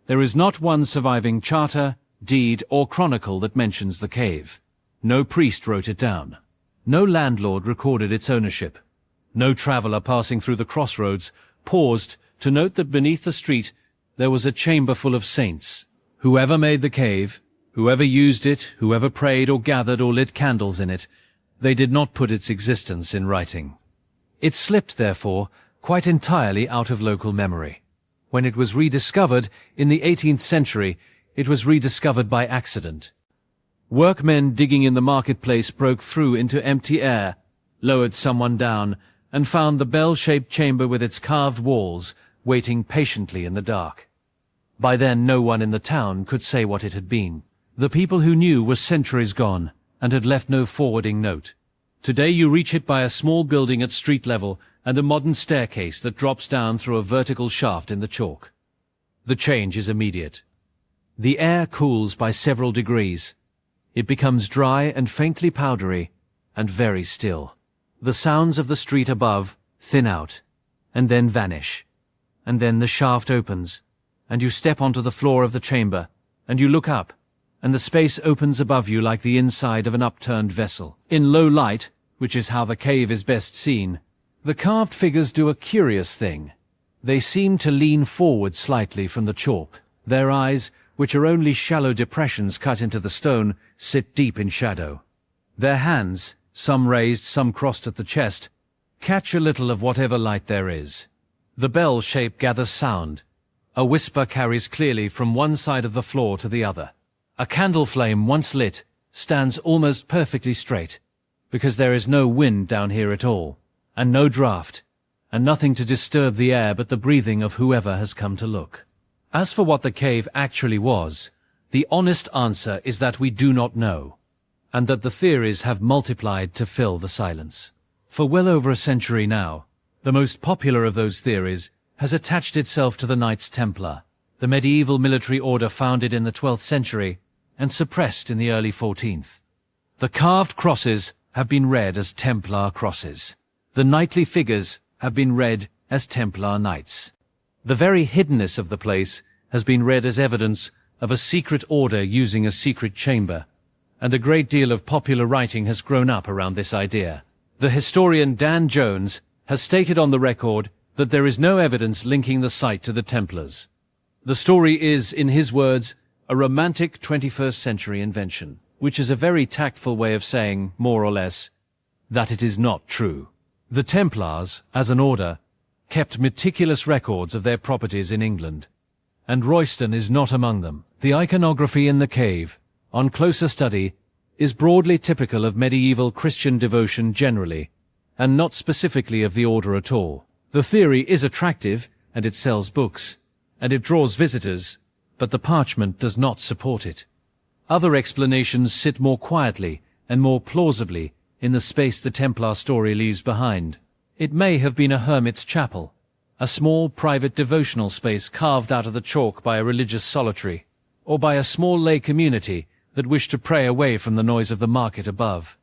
there is not one surviving charter, deed, or chronicle that mentions the cave. No priest wrote it down. No landlord recorded its ownership. No traveller passing through the crossroads paused to note that beneath the street there was a chamber full of saints. Whoever made the cave, whoever used it, whoever prayed or gathered or lit candles in it, they did not put its existence in writing. It slipped, therefore, quite entirely out of local memory. When it was rediscovered in the 18th century, it was rediscovered by accident. Workmen digging in the marketplace broke through into empty air, lowered someone down, and found the bell-shaped chamber with its carved walls waiting patiently in the dark. By then no one in the town could say what it had been. The people who knew were centuries gone and had left no forwarding note. Today you reach it by a small building at street level and a modern staircase that drops down through a vertical shaft in the chalk. The change is immediate. The air cools by several degrees. It becomes dry and faintly powdery and very still. The sounds of the street above thin out and then vanish. And then the shaft opens, and you step onto the floor of the chamber, and you look up, and the space opens above you like the inside of an upturned vessel. In low light, which is how the cave is best seen, the carved figures do a curious thing. They seem to lean forward slightly from the chalk. Their eyes, which are only shallow depressions cut into the stone, sit deep in shadow. Their hands, some raised, some crossed at the chest, catch a little of whatever light there is. The bell shape gathers sound. A whisper carries clearly from one side of the floor to the other. A candle flame, once lit, stands almost perfectly straight, because there is no wind down here at all, and no draught, and nothing to disturb the air but the breathing of whoever has come to look. As for what the cave actually was, the honest answer is that we do not know, and that the theories have multiplied to fill the silence. For well over a century now, the most popular of those theories has attached itself to the Knights Templar, the medieval military order founded in the 12th century and suppressed in the early 14th. The carved crosses have been read as Templar crosses. The knightly figures have been read as Templar knights. The very hiddenness of the place has been read as evidence of a secret order using a secret chamber, and a great deal of popular writing has grown up around this idea. The historian Dan Jones has stated on the record that there is no evidence linking the site to the Templars. The story is, in his words, a romantic 21st century invention, which is a very tactful way of saying, more or less, that it is not true. The Templars, as an order, kept meticulous records of their properties in England, and Royston is not among them. The iconography in the cave, on closer study, is broadly typical of medieval Christian devotion generally, and not specifically of the order at all. The theory is attractive, and it sells books, and it draws visitors, but the parchment does not support it. Other explanations sit more quietly and more plausibly in the space the Templar story leaves behind. It may have been a hermit's chapel, a small private devotional space carved out of the chalk by a religious solitary, or by a small lay community that wished to pray away from the noise of the market above.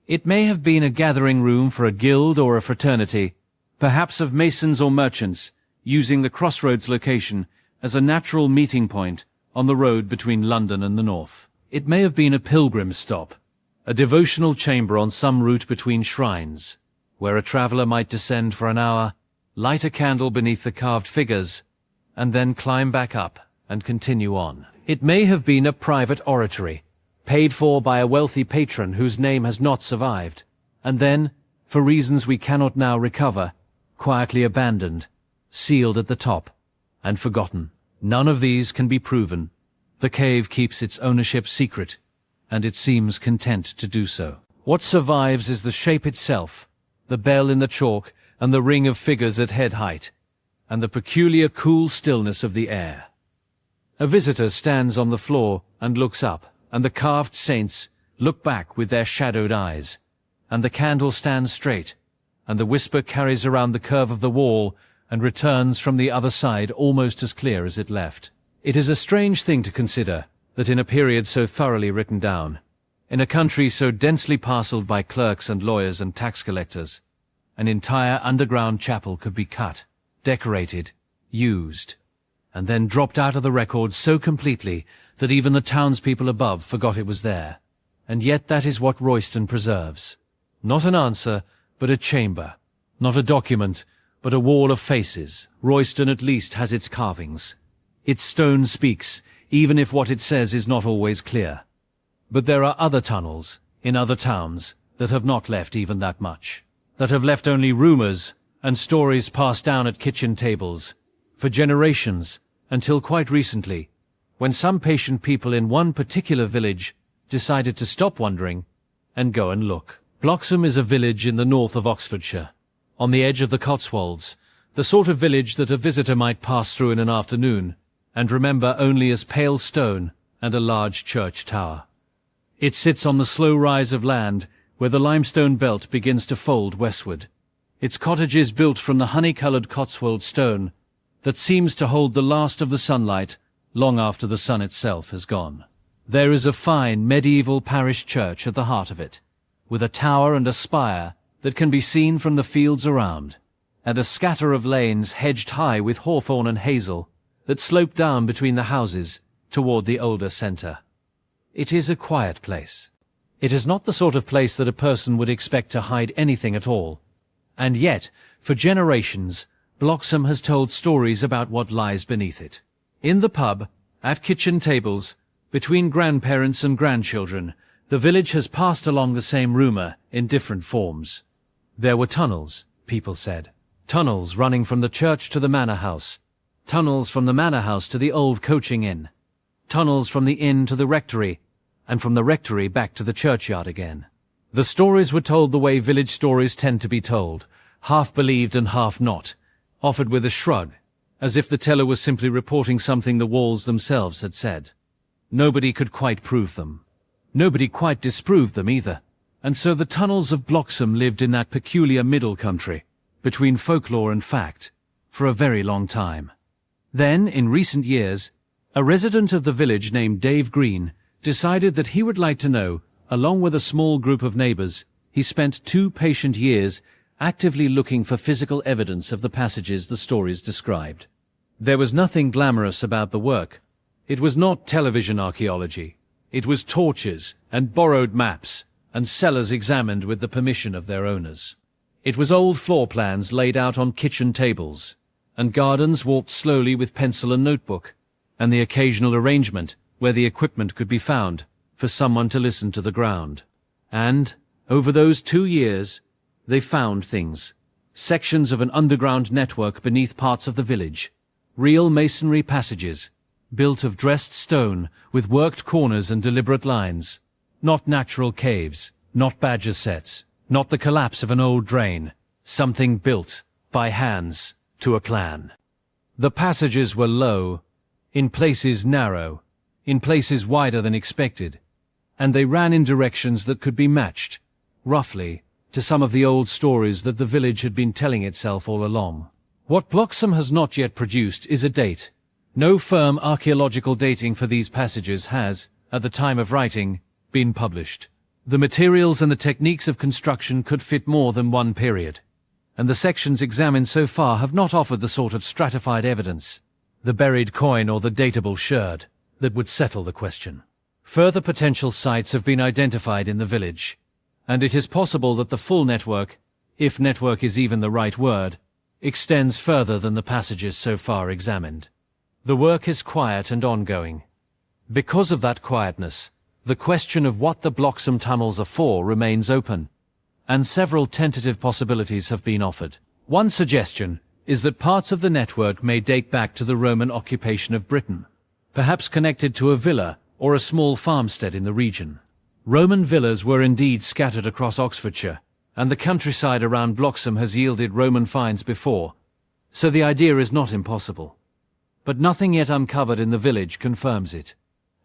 It may have been a gathering room for a guild or a fraternity, perhaps of masons or merchants, using the crossroads location as a natural meeting point on the road between London and the north. It may have been a pilgrim's stop, a devotional chamber on some route between shrines, where a traveller might descend for an hour, light a candle beneath the carved figures, and then climb back up and continue on. It may have been a private oratory, paid for by a wealthy patron whose name has not survived, and then, for reasons we cannot now recover, quietly abandoned, sealed at the top, and forgotten. None of these can be proven. The cave keeps its ownership secret, and it seems content to do so. What survives is the shape itself, the bell in the chalk, and the ring of figures at head height, and the peculiar cool stillness of the air. A visitor stands on the floor and looks up, and the carved saints look back with their shadowed eyes, and the candle stands straight, and the whisper carries around the curve of the wall and returns from the other side almost as clear as it left. It is a strange thing to consider that in a period so thoroughly written down, In a country so densely parcelled by clerks and lawyers and tax collectors, an entire underground chapel could be cut, decorated, used, and then dropped out of the record so completely that even the townspeople above forgot it was there. And yet that is what Royston preserves. Not an answer, but a chamber. Not a document, but a wall of faces. Royston at least has its carvings. Its stone speaks, even if what it says is not always clear. But there are other tunnels, in other towns, that have not left even that much. That have left only rumours and stories passed down at kitchen tables, for generations, until quite recently, when some patient people in one particular village decided to stop wondering and go and look. Bloxham is a village in the north of Oxfordshire, on the edge of the Cotswolds, the sort of village that a visitor might pass through in an afternoon and remember only as pale stone and a large church tower. It sits on the slow rise of land where the limestone belt begins to fold westward. Its cottages built from the honey-coloured Cotswold stone that seems to hold the last of the sunlight long after the sun itself has gone. There is a fine medieval parish church at the heart of it, with a tower and a spire that can be seen from the fields around, and a scatter of lanes hedged high with hawthorn and hazel that slope down between the houses toward the older centre. It is a quiet place. It is not the sort of place that a person would expect to hide anything at all. And yet, for generations, Bloxham has told stories about what lies beneath it. In the pub, at kitchen tables, between grandparents and grandchildren, the village has passed along the same rumour in different forms. There were tunnels, people said. Tunnels running from the church to the manor house. Tunnels from the manor house to the old coaching inn. Tunnels from the inn to the rectory, and from the rectory back to the churchyard again. The stories were told the way village stories tend to be told, half believed and half not, offered with a shrug, as if the teller was simply reporting something the walls themselves had said. Nobody could quite prove them. Nobody quite disproved them either. And so the tunnels of Bloxham lived in that peculiar middle country, between folklore and fact, for a very long time. Then, in recent years, a resident of the village named Dave Green decided that he would like to know, along with a small group of neighbours, he spent 2 patient years actively looking for physical evidence of the passages the stories described. There was nothing glamorous about the work. It was not television archaeology. It was torches and borrowed maps and cellars examined with the permission of their owners. It was old floor plans laid out on kitchen tables, and gardens walked slowly with pencil and notebook, and the occasional arrangement where the equipment could be found for someone to listen to the ground. And, over those 2 years, they found things. Sections of an underground network beneath parts of the village. Real masonry passages, built of dressed stone with worked corners and deliberate lines. Not natural caves, not badger sets, not the collapse of an old drain. Something built, by hands, to a clan. The passages were low, in places narrow, in places wider than expected, and they ran in directions that could be matched, roughly, to some of the old stories that the village had been telling itself all along. What Bloxham has not yet produced is a date. No firm archaeological dating for these passages has, at the time of writing, been published. The materials and the techniques of construction could fit more than one period, and the sections examined so far have not offered the sort of stratified evidence, the buried coin or the datable sherd, that would settle the question. Further potential sites have been identified in the village, and it is possible that the full network, if network is even the right word, extends further than the passages so far examined. The work is quiet and ongoing. Because of that quietness, the question of what the Bloxham tunnels are for remains open, and several tentative possibilities have been offered. One suggestion is that parts of the network may date back to the Roman occupation of Britain, perhaps connected to a villa or a small farmstead in the region. Roman villas were indeed scattered across Oxfordshire, and the countryside around Bloxham has yielded Roman finds before, so the idea is not impossible. But nothing yet uncovered in the village confirms it,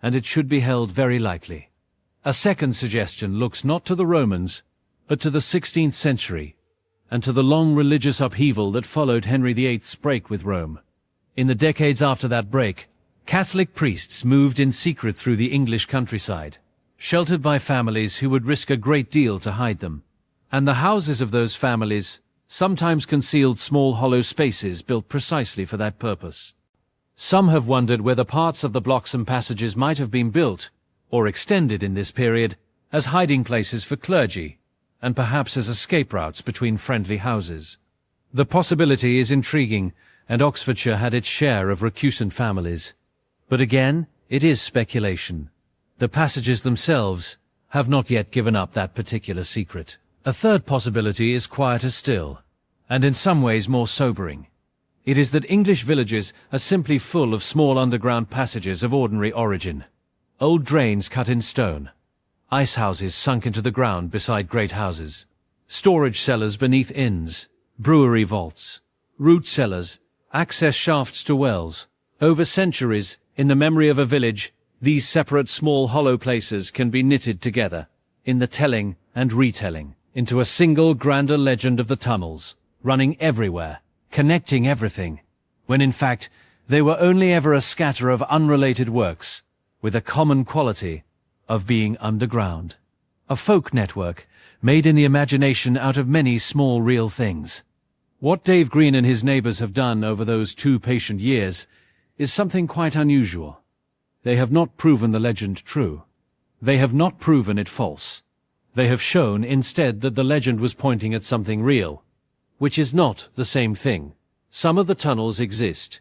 and it should be held very likely. A second suggestion looks not to the Romans, but to the 16th century, and to the long religious upheaval that followed Henry VIII's break with Rome. In the decades after that break, Catholic priests moved in secret through the English countryside, sheltered by families who would risk a great deal to hide them. And the houses of those families sometimes concealed small hollow spaces built precisely for that purpose. Some have wondered whether parts of the blocks and passages might have been built, or extended in this period, as hiding places for clergy, and perhaps as escape routes between friendly houses. The possibility is intriguing, and Oxfordshire had its share of recusant families. But again, it is speculation. The passages themselves have not yet given up that particular secret. A third possibility is quieter still, and in some ways more sobering. It is that English villages are simply full of small underground passages of ordinary origin. Old drains cut in stone, ice houses sunk into the ground beside great houses, storage cellars beneath inns, brewery vaults, root cellars, access shafts to wells. Over centuries, in the memory of a village, these separate small hollow places can be knitted together, in the telling and retelling, into a single grander legend of the tunnels, running everywhere, connecting everything, when in fact they were only ever a scatter of unrelated works, with a common quality of being underground. A folk network, made in the imagination out of many small real things. What Dave Green and his neighbours have done over those 2 patient years is something quite unusual. They have not proven the legend true. They have not proven it false. They have shown instead that the legend was pointing at something real, which is not the same thing. Some of the tunnels exist.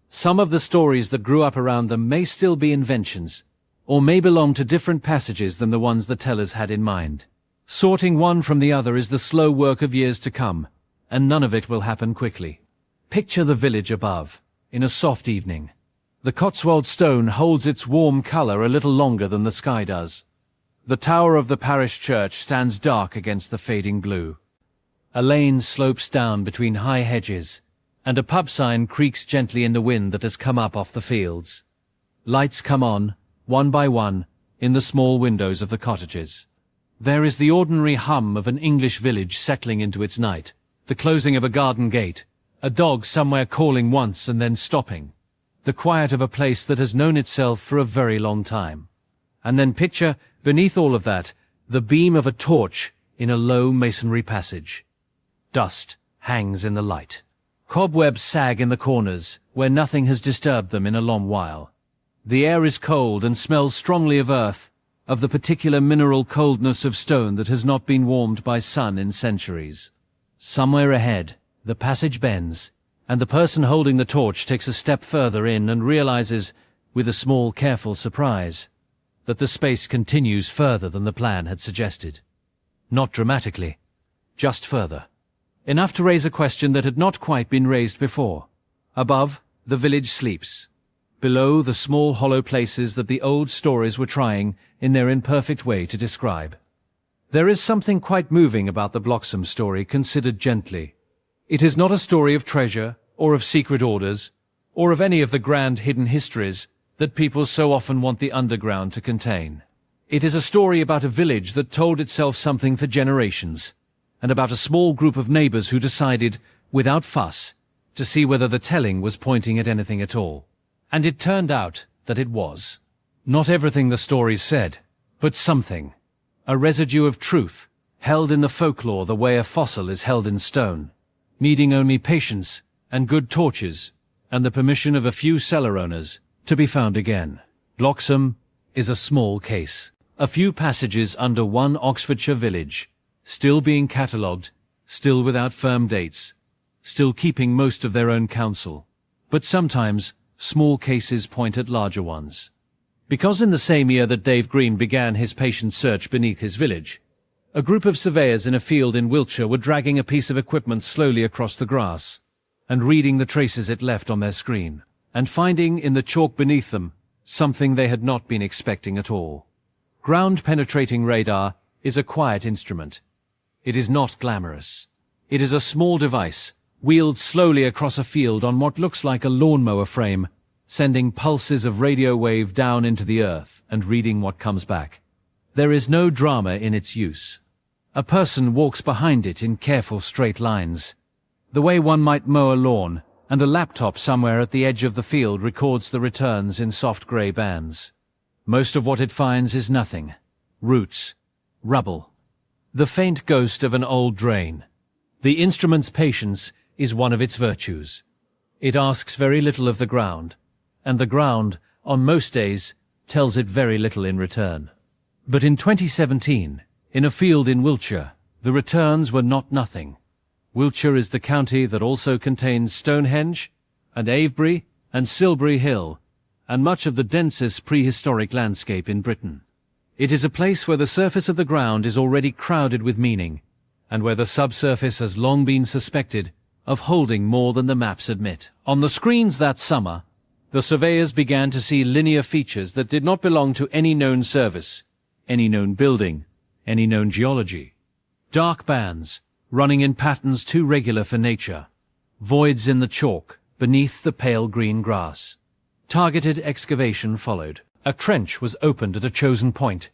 Some of the stories that grew up around them may still be inventions, or may belong to different passages than the ones the tellers had in mind. Sorting one from the other is the slow work of years to come, and none of it will happen quickly. Picture the village above, in a soft evening. The Cotswold stone holds its warm colour a little longer than the sky does. The tower of the parish church stands dark against the fading blue. A lane slopes down between high hedges, and a pub sign creaks gently in the wind that has come up off the fields. Lights come on, one by one, in the small windows of the cottages. There is the ordinary hum of an English village settling into its night, the closing of a garden gate, a dog somewhere calling once and then stopping, the quiet of a place that has known itself for a very long time. And then picture, beneath all of that, the beam of a torch in a low masonry passage. Dust hangs in the light. Cobwebs sag in the corners, where nothing has disturbed them in a long while. The air is cold and smells strongly of earth, of the particular mineral coldness of stone that has not been warmed by sun in centuries. Somewhere ahead, the passage bends, and the person holding the torch takes a step further in and realizes, with a small careful surprise, that the space continues further than the plan had suggested. Not dramatically, just further. Enough to raise a question that had not quite been raised before. Above, the village sleeps. Below, the small hollow places that the old stories were trying, in their imperfect way, to describe. There is something quite moving about the Bloxham story, considered gently. It is not a story of treasure, or of secret orders, or of any of the grand hidden histories that people so often want the underground to contain. It is a story about a village that told itself something for generations, and about a small group of neighbours who decided, without fuss, to see whether the telling was pointing at anything at all. And it turned out that it was. Not everything the stories said, but something. A residue of truth, held in the folklore the way a fossil is held in stone, needing only patience and good torches, and the permission of a few cellar owners, to be found again. Bloxham is a small case. A few passages under one Oxfordshire village, still being catalogued, still without firm dates, still keeping most of their own counsel. But sometimes, small cases point at larger ones. Because in the same year that Dave Green began his patient search beneath his village, a group of surveyors in a field in Wiltshire were dragging a piece of equipment slowly across the grass, and reading the traces it left on their screen, and finding in the chalk beneath them something they had not been expecting at all. Ground-penetrating radar is a quiet instrument. It is not glamorous. It is a small device, wheeled slowly across a field on what looks like a lawnmower frame, sending pulses of radio wave down into the earth and reading what comes back. There is no drama in its use. A person walks behind it in careful straight lines, the way one might mow a lawn, and a laptop somewhere at the edge of the field records the returns in soft grey bands. Most of what it finds is nothing. roots, rubble. The faint ghost of an old drain. The instrument's patience is one of its virtues. It asks very little of the ground, and the ground, on most days, tells it very little in return. But in 2017, in a field in Wiltshire, the returns were not nothing. Wiltshire is the county that also contains Stonehenge, and Avebury, and Silbury Hill, and much of the densest prehistoric landscape in Britain. It is a place where the surface of the ground is already crowded with meaning, and where the subsurface has long been suspected of holding more than the maps admit. On the screens that summer, the surveyors began to see linear features that did not belong to any known service, any known building, any known geology. Dark bands, running in patterns too regular for nature. Voids in the chalk, beneath the pale green grass. Targeted excavation followed. A trench was opened at a chosen point,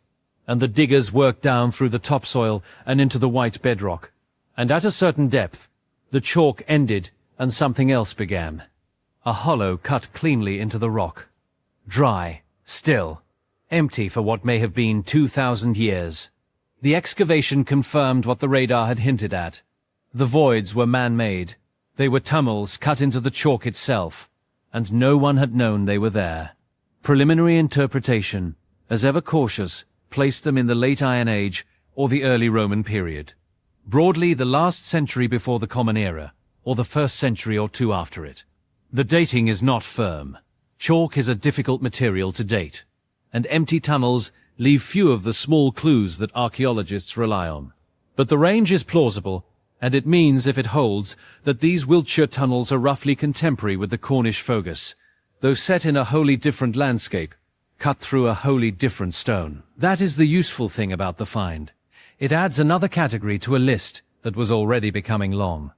and the diggers worked down through the topsoil and into the white bedrock. And at a certain depth, the chalk ended and something else began. A hollow cut cleanly into the rock. Dry, still, empty for what may have been 2,000 years. The excavation confirmed what the radar had hinted at. The voids were man-made. They were tunnels cut into the chalk itself, and no one had known they were there. Preliminary interpretation, as ever cautious, placed them in the late Iron Age or the early Roman period. Broadly, the last century before the Common Era, or the first century or two after it. The dating is not firm. Chalk is a difficult material to date, and empty tunnels leave few of the small clues that archaeologists rely on. But the range is plausible, and it means, if it holds, that these Wiltshire tunnels are roughly contemporary with the Cornish Fogus, though set in a wholly different landscape, cut through a wholly different stone. That is the useful thing about the find. It adds another category to a list that was already becoming long.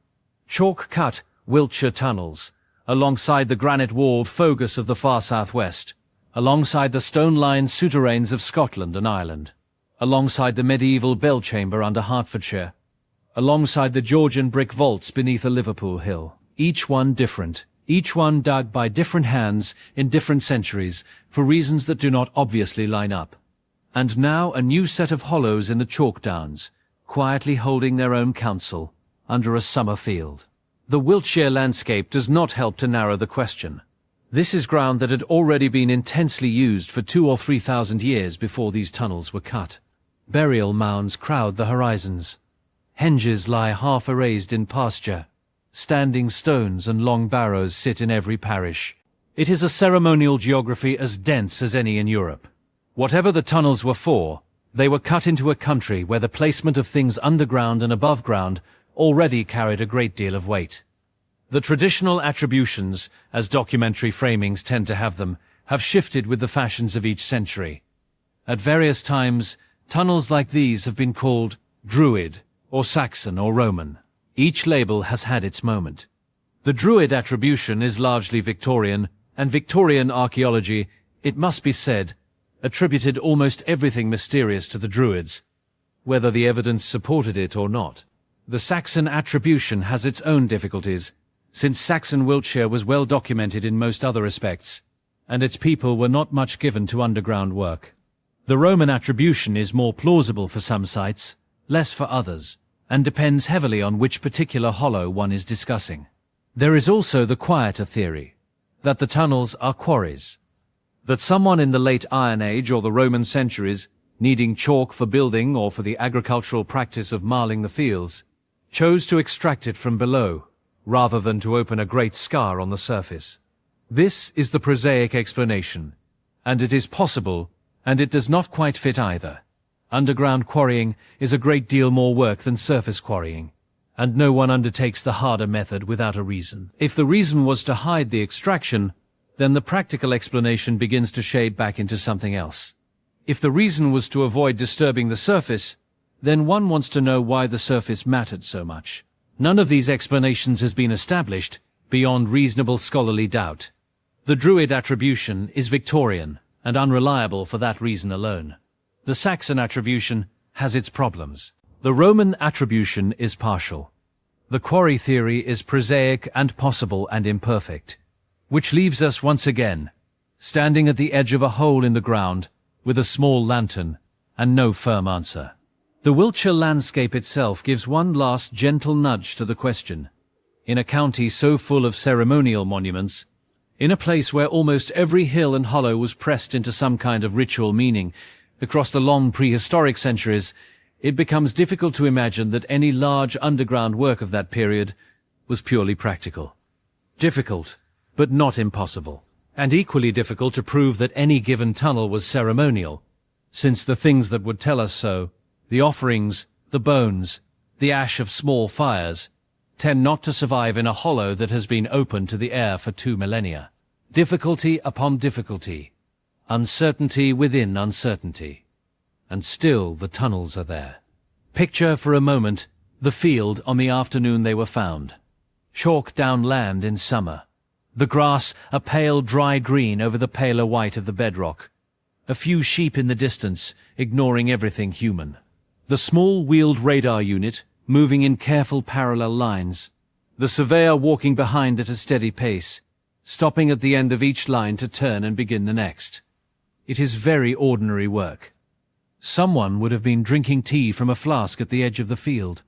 Chalk-cut Wiltshire tunnels, alongside the granite-walled Fogus of the far southwest, alongside the stone-lined souterrains of Scotland and Ireland, alongside the medieval bell chamber under Hertfordshire, alongside the Georgian brick vaults beneath a Liverpool hill. Each one different, each one dug by different hands in different centuries for reasons that do not obviously line up. And now a new set of hollows in the chalk downs, quietly holding their own counsel under a summer field. The Wiltshire landscape does not help to narrow the question. This is ground that had already been intensely used for 2,000 or 3,000 years before these tunnels were cut. Burial mounds crowd the horizons. Henges lie half erased in pasture. Standing stones and long barrows sit in every parish. It is a ceremonial geography as dense as any in Europe. Whatever the tunnels were for, they were cut into a country where the placement of things underground and above ground already carried a great deal of weight. The traditional attributions, as documentary framings tend to have them, have shifted with the fashions of each century. At various times, tunnels like these have been called Druid, or Saxon, or Roman. Each label has had its moment. The Druid attribution is largely Victorian, and Victorian archaeology, it must be said, attributed almost everything mysterious to the Druids, whether the evidence supported it or not. The Saxon attribution has its own difficulties, since Saxon Wiltshire was well documented in most other respects, and its people were not much given to underground work. The Roman attribution is more plausible for some sites, less for others, and depends heavily on which particular hollow one is discussing. There is also the quieter theory, that the tunnels are quarries, that someone in the late Iron Age or the Roman centuries, needing chalk for building or for the agricultural practice of marling the fields, chose to extract it from below, rather than to open a great scar on the surface. This is the prosaic explanation, and it is possible, and it does not quite fit either. Underground quarrying is a great deal more work than surface quarrying, and no one undertakes the harder method without a reason. If the reason was to hide the extraction, then the practical explanation begins to shade back into something else. If the reason was to avoid disturbing the surface, then one wants to know why the surface mattered so much. None of these explanations has been established beyond reasonable scholarly doubt. The Druid attribution is Victorian and unreliable for that reason alone. The Saxon attribution has its problems. The Roman attribution is partial. The quarry theory is prosaic and possible and imperfect, which leaves us once again, standing at the edge of a hole in the ground with a small lantern and no firm answer. The Wiltshire landscape itself gives one last gentle nudge to the question. In a county so full of ceremonial monuments, in a place where almost every hill and hollow was pressed into some kind of ritual meaning, across the long prehistoric centuries, it becomes difficult to imagine that any large underground work of that period was purely practical. Difficult, but not impossible. And equally difficult to prove that any given tunnel was ceremonial, since the things that would tell us so, the offerings, the bones, the ash of small fires, tend not to survive in a hollow that has been open to the air for 2 millennia. Difficulty upon difficulty, uncertainty within uncertainty. And still the tunnels are there. Picture for a moment the field on the afternoon they were found. Chalk down land in summer. The grass a pale dry green over the paler white of the bedrock. A few sheep in the distance, ignoring everything human. The small wheeled radar unit, moving in careful parallel lines. The surveyor walking behind at a steady pace, stopping at the end of each line to turn and begin the next. It is very ordinary work. Someone would have been drinking tea from a flask at the edge of the field.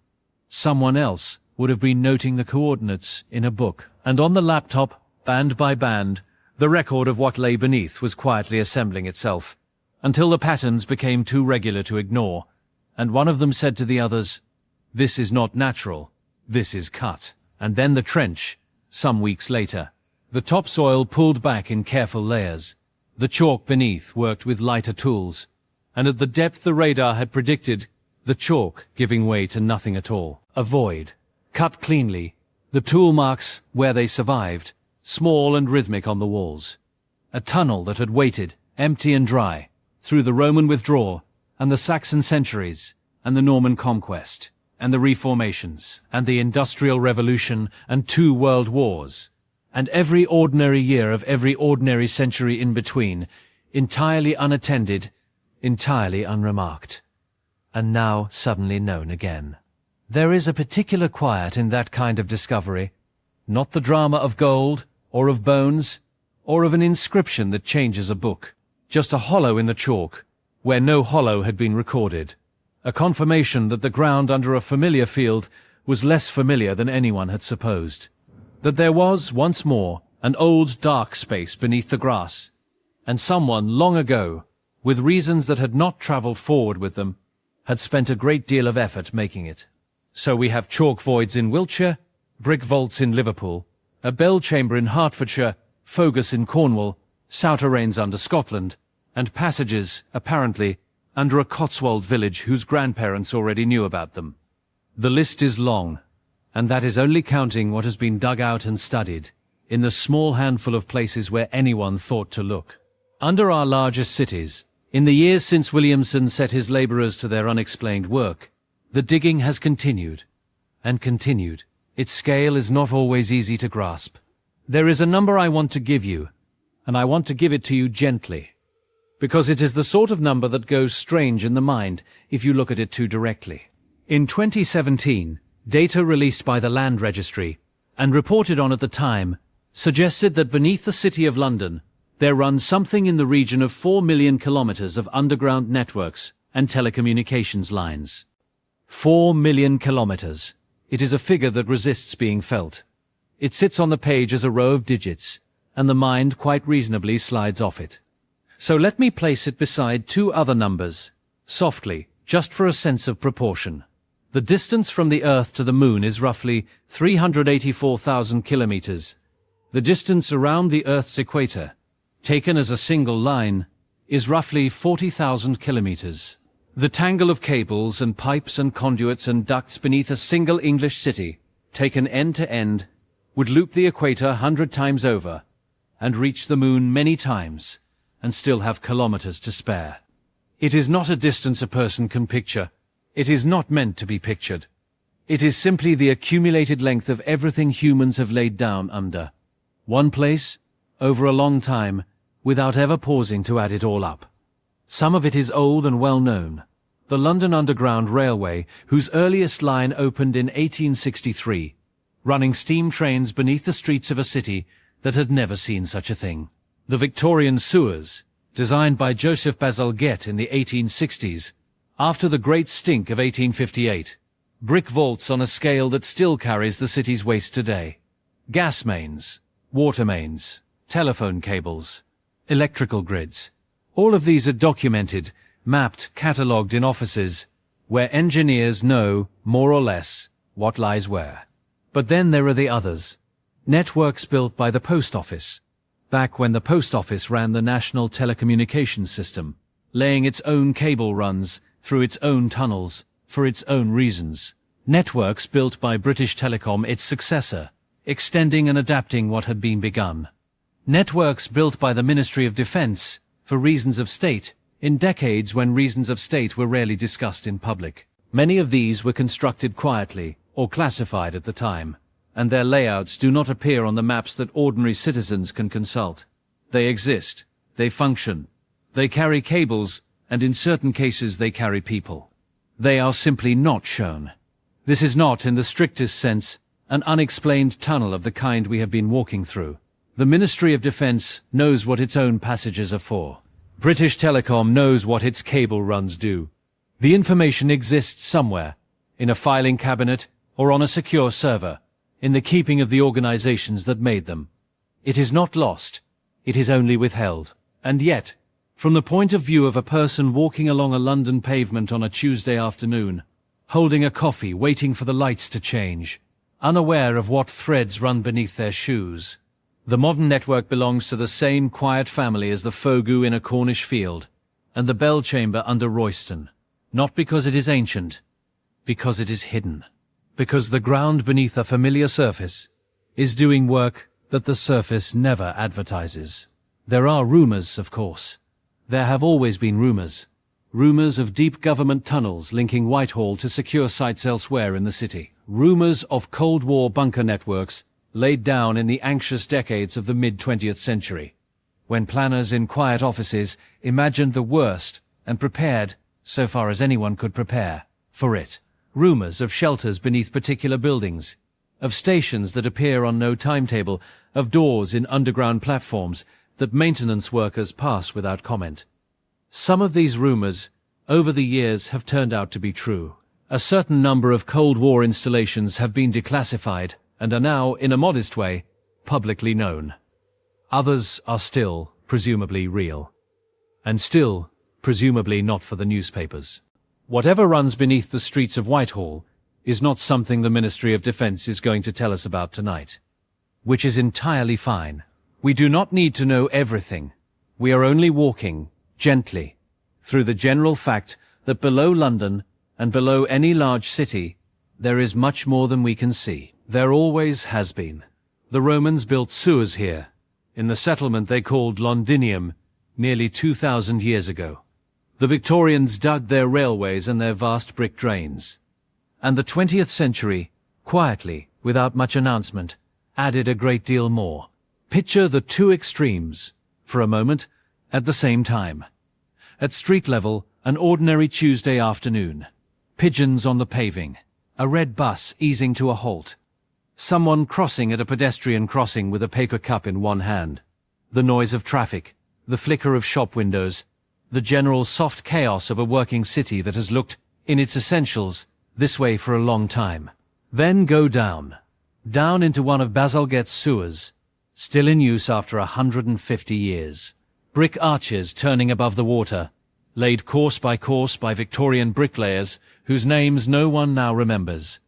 Someone else would have been noting the coordinates in a book. And on the laptop, band by band, the record of what lay beneath was quietly assembling itself, until the patterns became too regular to ignore, and one of them said to the others, "This is not natural, this is cut." And then the trench, some weeks later. The topsoil pulled back in careful layers. The chalk beneath worked with lighter tools, and at the depth the radar had predicted, the chalk giving way to nothing at all. A void, cut cleanly, the tool marks, where they survived, small and rhythmic on the walls. A tunnel that had waited, empty and dry, through the Roman withdrawal, and the Saxon centuries, and the Norman conquest, and the reformations, and the Industrial Revolution, and 2 world wars, and every ordinary year of every ordinary century in between, entirely unattended, entirely unremarked, and now suddenly known again. There is a particular quiet in that kind of discovery, not the drama of gold, or of bones, or of an inscription that changes a book, just a hollow in the chalk, where no hollow had been recorded, a confirmation that the ground under a familiar field was less familiar than anyone had supposed, that there was, once more, an old dark space beneath the grass, and someone long ago, with reasons that had not travelled forward with them, had spent a great deal of effort making it. So we have chalk voids in Wiltshire, brick vaults in Liverpool, a bell chamber in Hertfordshire, Fogus in Cornwall, souterrains under Scotland, and passages, apparently, under a Cotswold village whose grandparents already knew about them. The list is long, and that is only counting what has been dug out and studied, in the small handful of places where anyone thought to look. Under our largest cities, in the years since Williamson set his labourers to their unexplained work, the digging has continued, and continued. Its scale is not always easy to grasp. There is a number I want to give you, and I want to give it to you gently, because it is the sort of number that goes strange in the mind if you look at it too directly. In 2017, data released by the Land Registry, and reported on at the time, suggested that beneath the City of London, there runs something in the region of 4 million kilometres of underground networks and telecommunications lines. 4 million kilometres. It is a figure that resists being felt. It sits on the page as a row of digits, and the mind quite reasonably slides off it. So let me place it beside 2 other numbers, softly, just for a sense of proportion. The distance from the Earth to the Moon is roughly 384,000 kilometres. The distance around the Earth's equator, taken as a single line, is roughly 40,000 kilometres. The tangle of cables and pipes and conduits and ducts beneath a single English city, taken end to end, would loop the equator 100 times over, and reach the Moon many times, and still have kilometres to spare. It is not a distance a person can picture. It is not meant to be pictured. It is simply the accumulated length of everything humans have laid down under. One place, over a long time, without ever pausing to add it all up. Some of it is old and well known. The London Underground Railway, whose earliest line opened in 1863, running steam trains beneath the streets of a city that had never seen such a thing. The Victorian sewers, designed by Joseph Bazalgette in the 1860s, After the Great Stink of 1858, brick vaults on a scale that still carries the city's waste today. Gas mains, water mains, telephone cables, electrical grids. All of these are documented, mapped, catalogued in offices where engineers know, more or less, what lies where. But then there are the others. Networks built by the post office, back when the post office ran the national telecommunications system, laying its own cable runs through its own tunnels for its own reasons. Networks built by British Telecom, its successor, extending and adapting what had been begun. Networks built by the Ministry of Defence for reasons of state, in decades when reasons of state were rarely discussed in public. Many of these were constructed quietly or classified at the time, and their layouts do not appear on the maps that ordinary citizens can consult. They exist, they function, they carry cables, and in certain cases they carry people. They are simply not shown. This is not, in the strictest sense, an unexplained tunnel of the kind we have been walking through. The Ministry of Defence knows what its own passages are for. British Telecom knows what its cable runs do. The information exists somewhere, in a filing cabinet or on a secure server, in the keeping of the organizations that made them. It is not lost, it is only withheld. And yet, from the point of view of a person walking along a London pavement on a Tuesday afternoon, holding a coffee, waiting for the lights to change, unaware of what threads run beneath their shoes, the modern network belongs to the same quiet family as the fogu in a Cornish field, and the bell chamber under Royston, not because it is ancient, because it is hidden. Because the ground beneath a familiar surface is doing work that the surface never advertises. There are rumors, of course. There have always been rumors. Rumors of deep government tunnels linking Whitehall to secure sites elsewhere in the city. Rumors of Cold War bunker networks laid down in the anxious decades of the mid-20th century, when planners in quiet offices imagined the worst and prepared, so far as anyone could prepare, for it. Rumors of shelters beneath particular buildings, of stations that appear on no timetable, of doors in underground platforms that maintenance workers pass without comment. Some of these rumors, over the years, have turned out to be true. A certain number of Cold War installations have been declassified and are now, in a modest way, publicly known. Others are still, presumably, real. And still, presumably not for the newspapers. Whatever runs beneath the streets of Whitehall is not something the Ministry of Defence is going to tell us about tonight. Which is entirely fine. We do not need to know everything. We are only walking, gently, through the general fact that below London and below any large city, there is much more than we can see. There always has been. The Romans built sewers here, in the settlement they called Londinium, nearly 2,000 years ago. The Victorians dug their railways and their vast brick drains. And the 20th century, quietly, without much announcement, added a great deal more. Picture the two extremes, for a moment, at the same time. At street level, an ordinary Tuesday afternoon. Pigeons on the paving. A red bus easing to a halt. Someone crossing at a pedestrian crossing with a paper cup in one hand. The noise of traffic, the flicker of shop windows, the general soft chaos of a working city that has looked, in its essentials, this way for a long time. Then go down into one of Bazalgette's sewers, still in use after 150 years. Brick arches turning above the water, laid course by Victorian bricklayers whose names no one now remembers.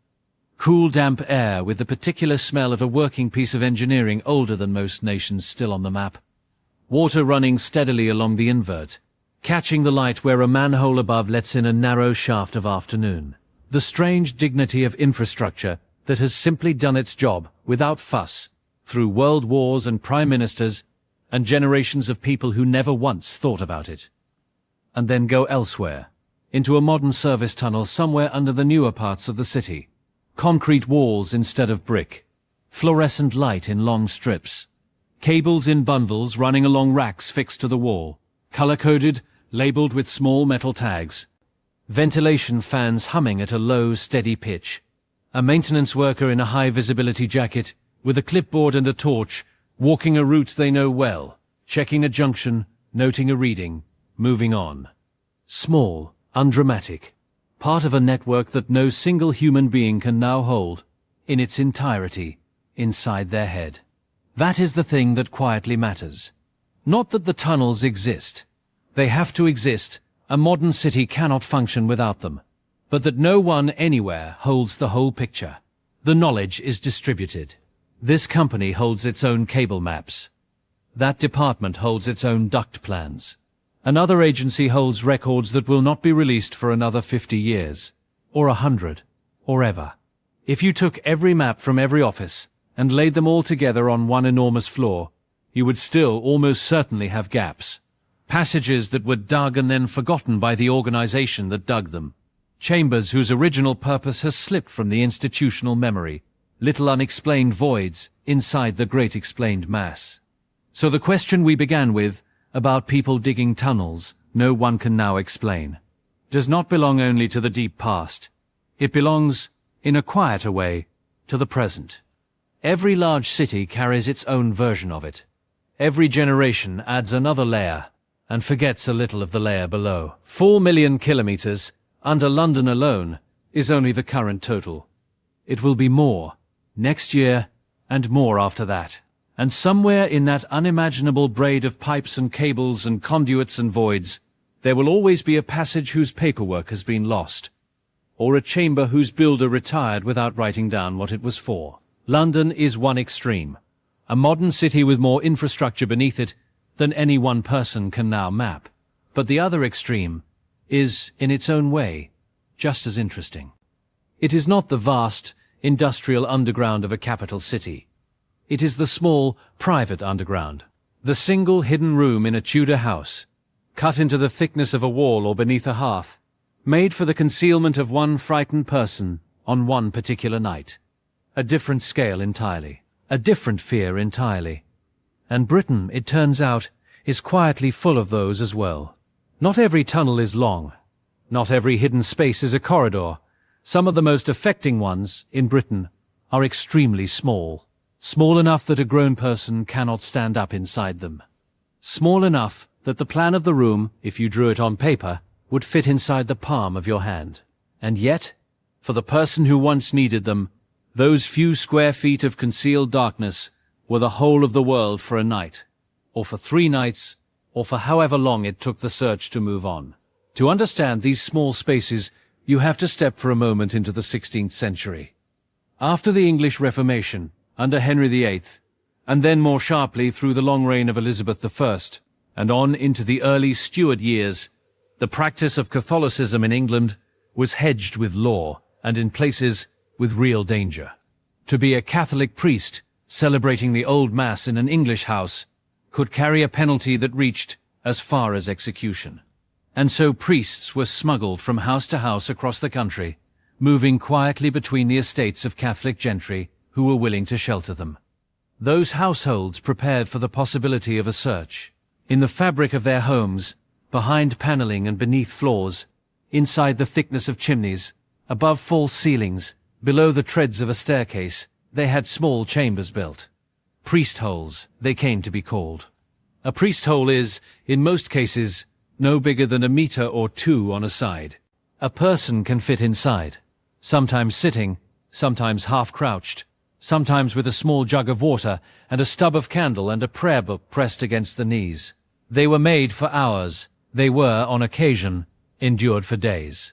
Cool damp air with the particular smell of a working piece of engineering older than most nations still on the map. Water running steadily along the invert, catching the light where a manhole above lets in a narrow shaft of afternoon. The strange dignity of infrastructure that has simply done its job, without fuss, through world wars and prime ministers, and generations of people who never once thought about it. And then go elsewhere, into a modern service tunnel somewhere under the newer parts of the city. Concrete walls instead of brick. Fluorescent light in long strips. Cables in bundles running along racks fixed to the wall. Color-coded, labeled with small metal tags. Ventilation fans humming at a low, steady pitch. A maintenance worker in a high-visibility jacket, with a clipboard and a torch, walking a route they know well, checking a junction, noting a reading, moving on. Small, undramatic, part of a network that no single human being can now hold, in its entirety, inside their head. That is the thing that quietly matters. Not that the tunnels exist. They have to exist. A modern city cannot function without them. But that no one anywhere holds the whole picture. The knowledge is distributed. This company holds its own cable maps. That department holds its own duct plans. Another agency holds records that will not be released for another 50 years, or 100, or ever. If you took every map from every office and laid them all together on one enormous floor, you would still almost certainly have gaps. Passages that were dug and then forgotten by the organization that dug them. Chambers whose original purpose has slipped from the institutional memory. Little unexplained voids inside the great explained mass. So the question we began with, about people digging tunnels no one can now explain, does not belong only to the deep past. It belongs, in a quieter way, to the present. Every large city carries its own version of it. Every generation adds another layer and forgets a little of the layer below. 4 million kilometers, under London alone, is only the current total. It will be more, next year, and more after that. And somewhere in that unimaginable braid of pipes and cables and conduits and voids, there will always be a passage whose paperwork has been lost, or a chamber whose builder retired without writing down what it was for. London is one extreme, a modern city with more infrastructure beneath it than any one person can now map. But the other extreme is, in its own way, just as interesting. It is not the vast, industrial underground of a capital city. It is the small, private underground. The single hidden room in a Tudor house, cut into the thickness of a wall or beneath a hearth, made for the concealment of one frightened person on one particular night. A different scale entirely. A different fear entirely. And Britain, it turns out, is quietly full of those as well. Not every tunnel is long. Not every hidden space is a corridor. Some of the most affecting ones, in Britain, are extremely small. Small enough that a grown person cannot stand up inside them. Small enough that the plan of the room, if you drew it on paper, would fit inside the palm of your hand. And yet, for the person who once needed them, those few square feet of concealed darkness were the whole of the world for a night, or for 3 nights, or for however long it took the search to move on. To understand these small spaces, you have to step for a moment into the 16th century. After the English Reformation, under Henry VIII, and then more sharply through the long reign of Elizabeth I, and on into the early Stuart years, the practice of Catholicism in England was hedged with law, and in places with real danger. To be a Catholic priest celebrating the old Mass in an English house could carry a penalty that reached as far as execution. And so priests were smuggled from house to house across the country, moving quietly between the estates of Catholic gentry who were willing to shelter them. Those households prepared for the possibility of a search. In the fabric of their homes, behind paneling and beneath floors, inside the thickness of chimneys, above false ceilings, below the treads of a staircase, they had small chambers built. Priest holes, they came to be called. A priest hole is, in most cases, no bigger than 1 meter or 2 on a side. A person can fit inside, sometimes sitting, sometimes half-crouched, sometimes with a small jug of water and a stub of candle and a prayer book pressed against the knees. They were made for hours. They were, on occasion, endured for days.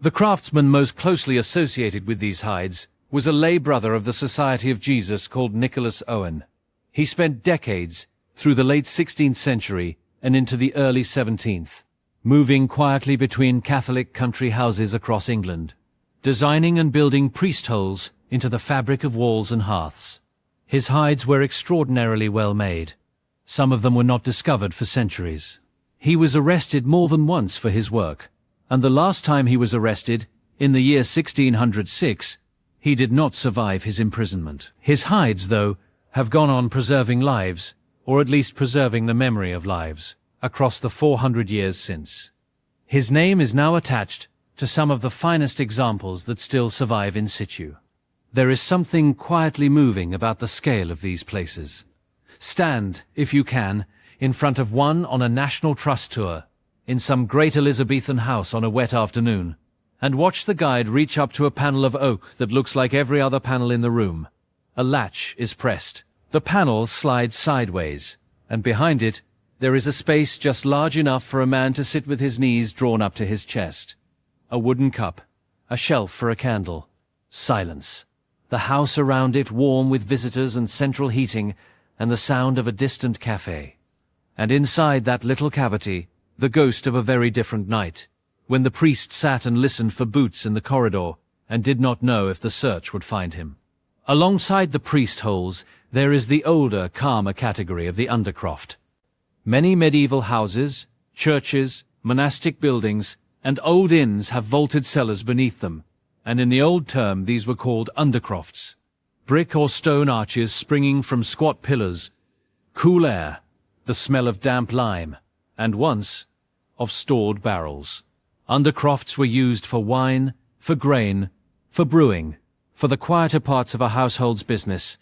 The craftsman most closely associated with these hides was a lay brother of the Society of Jesus called Nicholas Owen. He spent decades, through the late 16th century and into the early 17th, moving quietly between Catholic country houses across England, designing and building priest holes into the fabric of walls and hearths. His hides were extraordinarily well made. Some of them were not discovered for centuries. He was arrested more than once for his work, and the last time he was arrested, in the year 1606, he did not survive his imprisonment. His hides, though, have gone on preserving lives, or at least preserving the memory of lives, across the 400 years since. His name is now attached to some of the finest examples that still survive in situ. There is something quietly moving about the scale of these places. Stand, if you can, in front of one on a National Trust tour. in some great Elizabethan house on a wet afternoon, and watch the guide reach up to a panel of oak that looks like every other panel in the room. A latch is pressed. The panel slides sideways, and behind it, there is a space just large enough for a man to sit with his knees drawn up to his chest. A wooden cup, a shelf for a candle. Silence. The house around it warm with visitors and central heating, and the sound of a distant cafe. And inside that little cavity, the ghost of a very different night, when the priest sat and listened for boots in the corridor, and did not know if the search would find him. Alongside the priest holes, there is the older, calmer category of the undercroft. Many medieval houses, churches, monastic buildings, and old inns have vaulted cellars beneath them, and in the old term these were called undercrofts. Brick or stone arches springing from squat pillars, cool air, the smell of damp lime, and once, of stored barrels. Undercrofts were used for wine, for grain, for brewing, for the quieter parts of a household's business,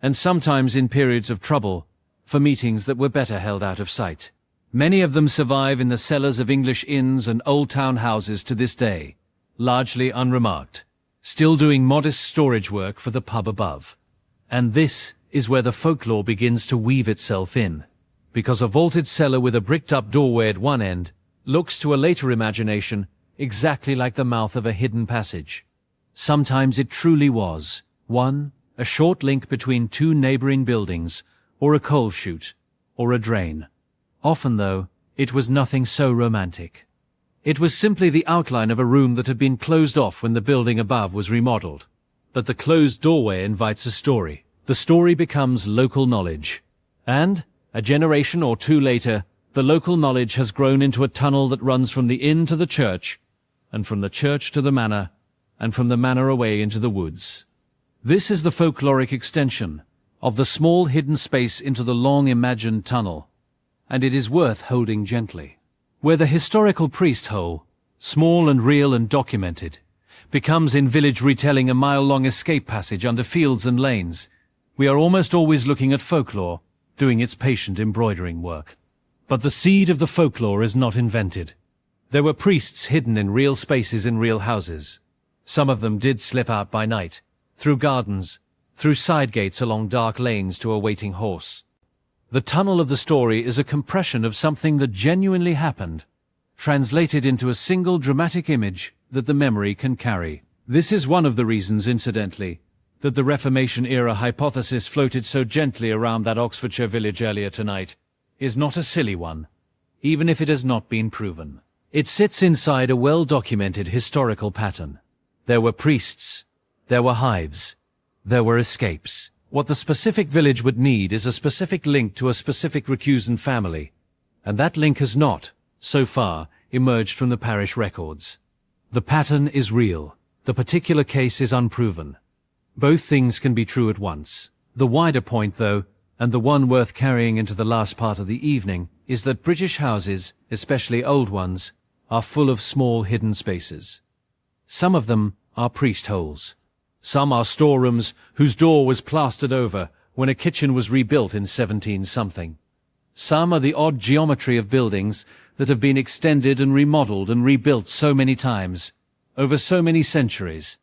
and sometimes in periods of trouble, for meetings that were better held out of sight. Many of them survive in the cellars of English inns and old town houses to this day, largely unremarked, still doing modest storage work for the pub above. And this is where the folklore begins to weave itself in, because a vaulted cellar with a bricked-up doorway at one end looks to a later imagination exactly like the mouth of a hidden passage. Sometimes it truly was, one, a short link between two neighboring buildings, or a coal chute, or a drain. Often, though, it was nothing so romantic. It was simply the outline of a room that had been closed off when the building above was remodeled. But the closed doorway invites a story. The story becomes local knowledge. And, a generation or two later, the local knowledge has grown into a tunnel that runs from the inn to the church, and from the church to the manor, and from the manor away into the woods. This is the folkloric extension of the small hidden space into the long imagined tunnel, and it is worth holding gently. Where the historical priest hole, small and real and documented, becomes in village retelling a mile-long escape passage under fields and lanes, we are almost always looking at folklore, doing its patient embroidering work. But the seed of the folklore is not invented. There were priests hidden in real spaces in real houses. Some of them did slip out by night, through gardens, through side gates along dark lanes to a waiting horse. The tunnel of the story is a compression of something that genuinely happened, translated into a single dramatic image that the memory can carry. This is one of the reasons, incidentally, that the Reformation-era hypothesis floated so gently around that Oxfordshire village earlier tonight is not a silly one, even if it has not been proven. It sits inside a well-documented historical pattern. There were priests, there were hives, there were escapes. What the specific village would need is a specific link to a specific recusant family, and that link has not, so far, emerged from the parish records. The pattern is real. The particular case is unproven. Both things can be true at once. The wider point, though, and the one worth carrying into the last part of the evening, is that British houses, especially old ones, are full of small hidden spaces. Some of them are priest holes. Some are storerooms whose door was plastered over when a kitchen was rebuilt in 17-something. Some are the odd geometry of buildings that have been extended and remodeled and rebuilt so many times, over so many centuries,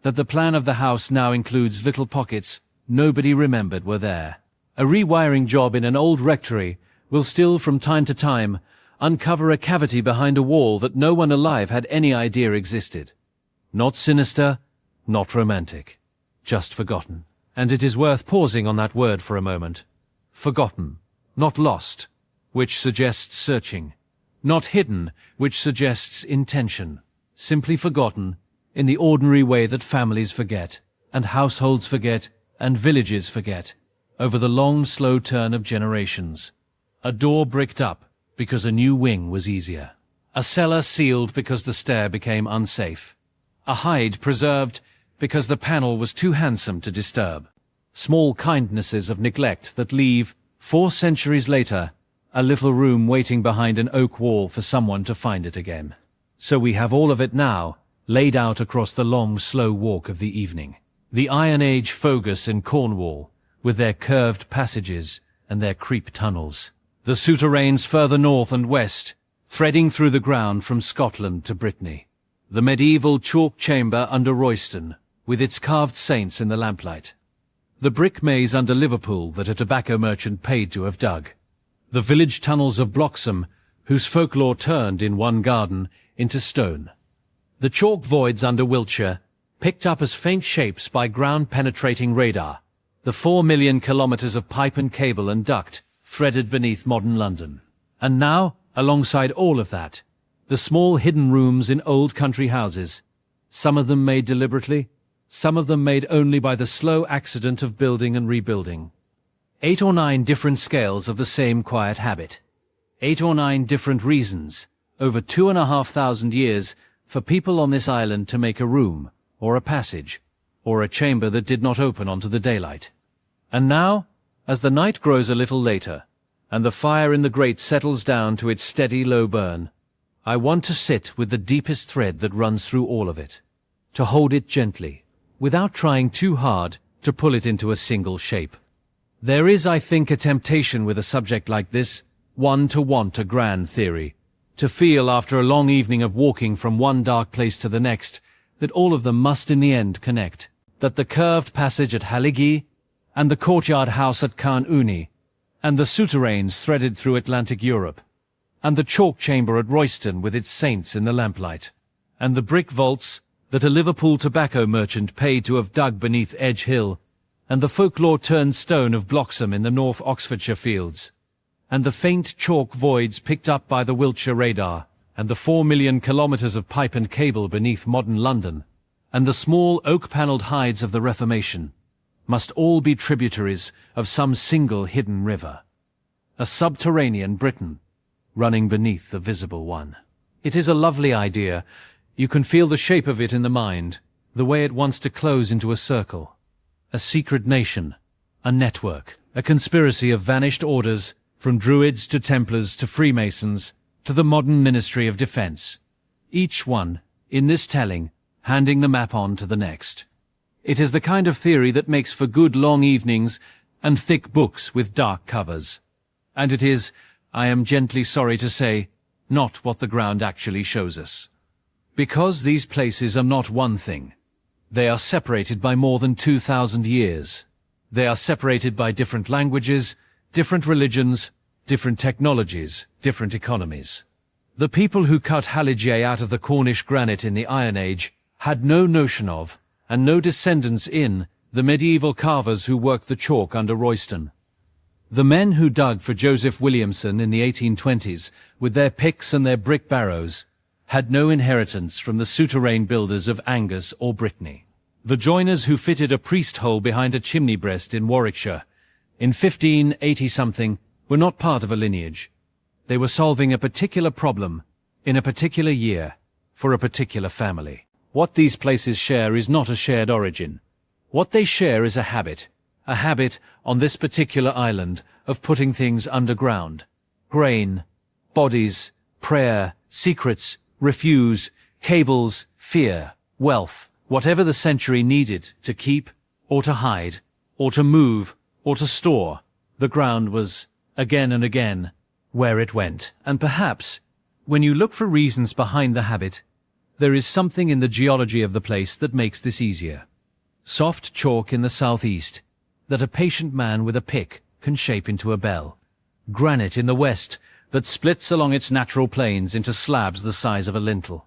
that the plan of the house now includes little pockets nobody remembered were there. A rewiring job in an old rectory will still from time to time uncover a cavity behind a wall that no one alive had any idea existed. Not sinister, not romantic, just forgotten. And it is worth pausing on that word for a moment. Forgotten, not lost, which suggests searching. Not hidden, which suggests intention. Simply forgotten, in the ordinary way that families forget, and households forget, and villages forget, over the long, slow turn of generations. A door bricked up because a new wing was easier. A cellar sealed because the stair became unsafe. A hide preserved because the panel was too handsome to disturb. Small kindnesses of neglect that leave, 4 centuries later, a little room waiting behind an oak wall for someone to find it again. So we have all of it now, laid out across the long, slow walk of the evening. The Iron Age Fogus in Cornwall, with their curved passages and their creep tunnels. The souterrains further north and west, threading through the ground from Scotland to Brittany. The medieval chalk chamber under Royston, with its carved saints in the lamplight. The brick maze under Liverpool that a tobacco merchant paid to have dug. The village tunnels of Bloxham, whose folklore turned in one garden into stone. The chalk voids under Wiltshire, picked up as faint shapes by ground-penetrating radar. The 4 million kilometres of pipe and cable and duct threaded beneath modern London. And now, alongside all of that, the small hidden rooms in old country houses, some of them made deliberately, some of them made only by the slow accident of building and rebuilding. 8 or 9 different scales of the same quiet habit. 8 or 9 different reasons, over 2,500 years, for people on this island to make a room, or a passage, or a chamber that did not open onto the daylight. And now, as the night grows a little later, and the fire in the grate settles down to its steady low burn, I want to sit with the deepest thread that runs through all of it, to hold it gently, without trying too hard to pull it into a single shape. There is, I think, a temptation with a subject like this, one to want a grand theory, to feel after a long evening of walking from one dark place to the next, that all of them must in the end connect, that the curved passage at Haligi, and the courtyard house at Khan Uni, and the souterrains threaded through Atlantic Europe, and the chalk chamber at Royston with its saints in the lamplight, and the brick vaults that a Liverpool tobacco merchant paid to have dug beneath Edge Hill, and the folklore-turned stone of Bloxham in the North Oxfordshire fields, and the faint chalk voids picked up by the Wiltshire radar, and the 4 million kilometres of pipe and cable beneath modern London, and the small oak-panelled hides of the Reformation, must all be tributaries of some single hidden river, a subterranean Britain, running beneath the visible one. It is a lovely idea. You can feel the shape of it in the mind, the way it wants to close into a circle. A secret nation, a network, a conspiracy of vanished orders, from Druids to Templars to Freemasons to the modern Ministry of Defence. Each one, in this telling, handing the map on to the next. It is the kind of theory that makes for good long evenings and thick books with dark covers. And it is, I am gently sorry to say, not what the ground actually shows us. Because these places are not one thing. They are separated by more than 2,000 years. They are separated by different languages, different religions, different technologies, different economies. The people who cut Haligay out of the Cornish granite in the Iron Age had no notion of, and no descendants in, the medieval carvers who worked the chalk under Royston. The men who dug for Joseph Williamson in the 1820s, with their picks and their brick barrows, had no inheritance from the souterrain builders of Angus or Brittany. The joiners who fitted a priest hole behind a chimney breast in Warwickshire, in 1580-something, were not part of a lineage. They were solving a particular problem, in a particular year, for a particular family. What these places share is not a shared origin. What they share is a habit on this particular island of putting things underground. Grain, bodies, prayer, secrets, refuse, cables, fear, wealth, whatever the century needed to keep, or to hide, or to move, or to store. The ground was, again and again, where it went. And perhaps, when you look for reasons behind the habit, there is something in the geology of the place that makes this easier. Soft chalk in the southeast, that a patient man with a pick can shape into a bell. Granite in the west, that splits along its natural planes into slabs the size of a lintel.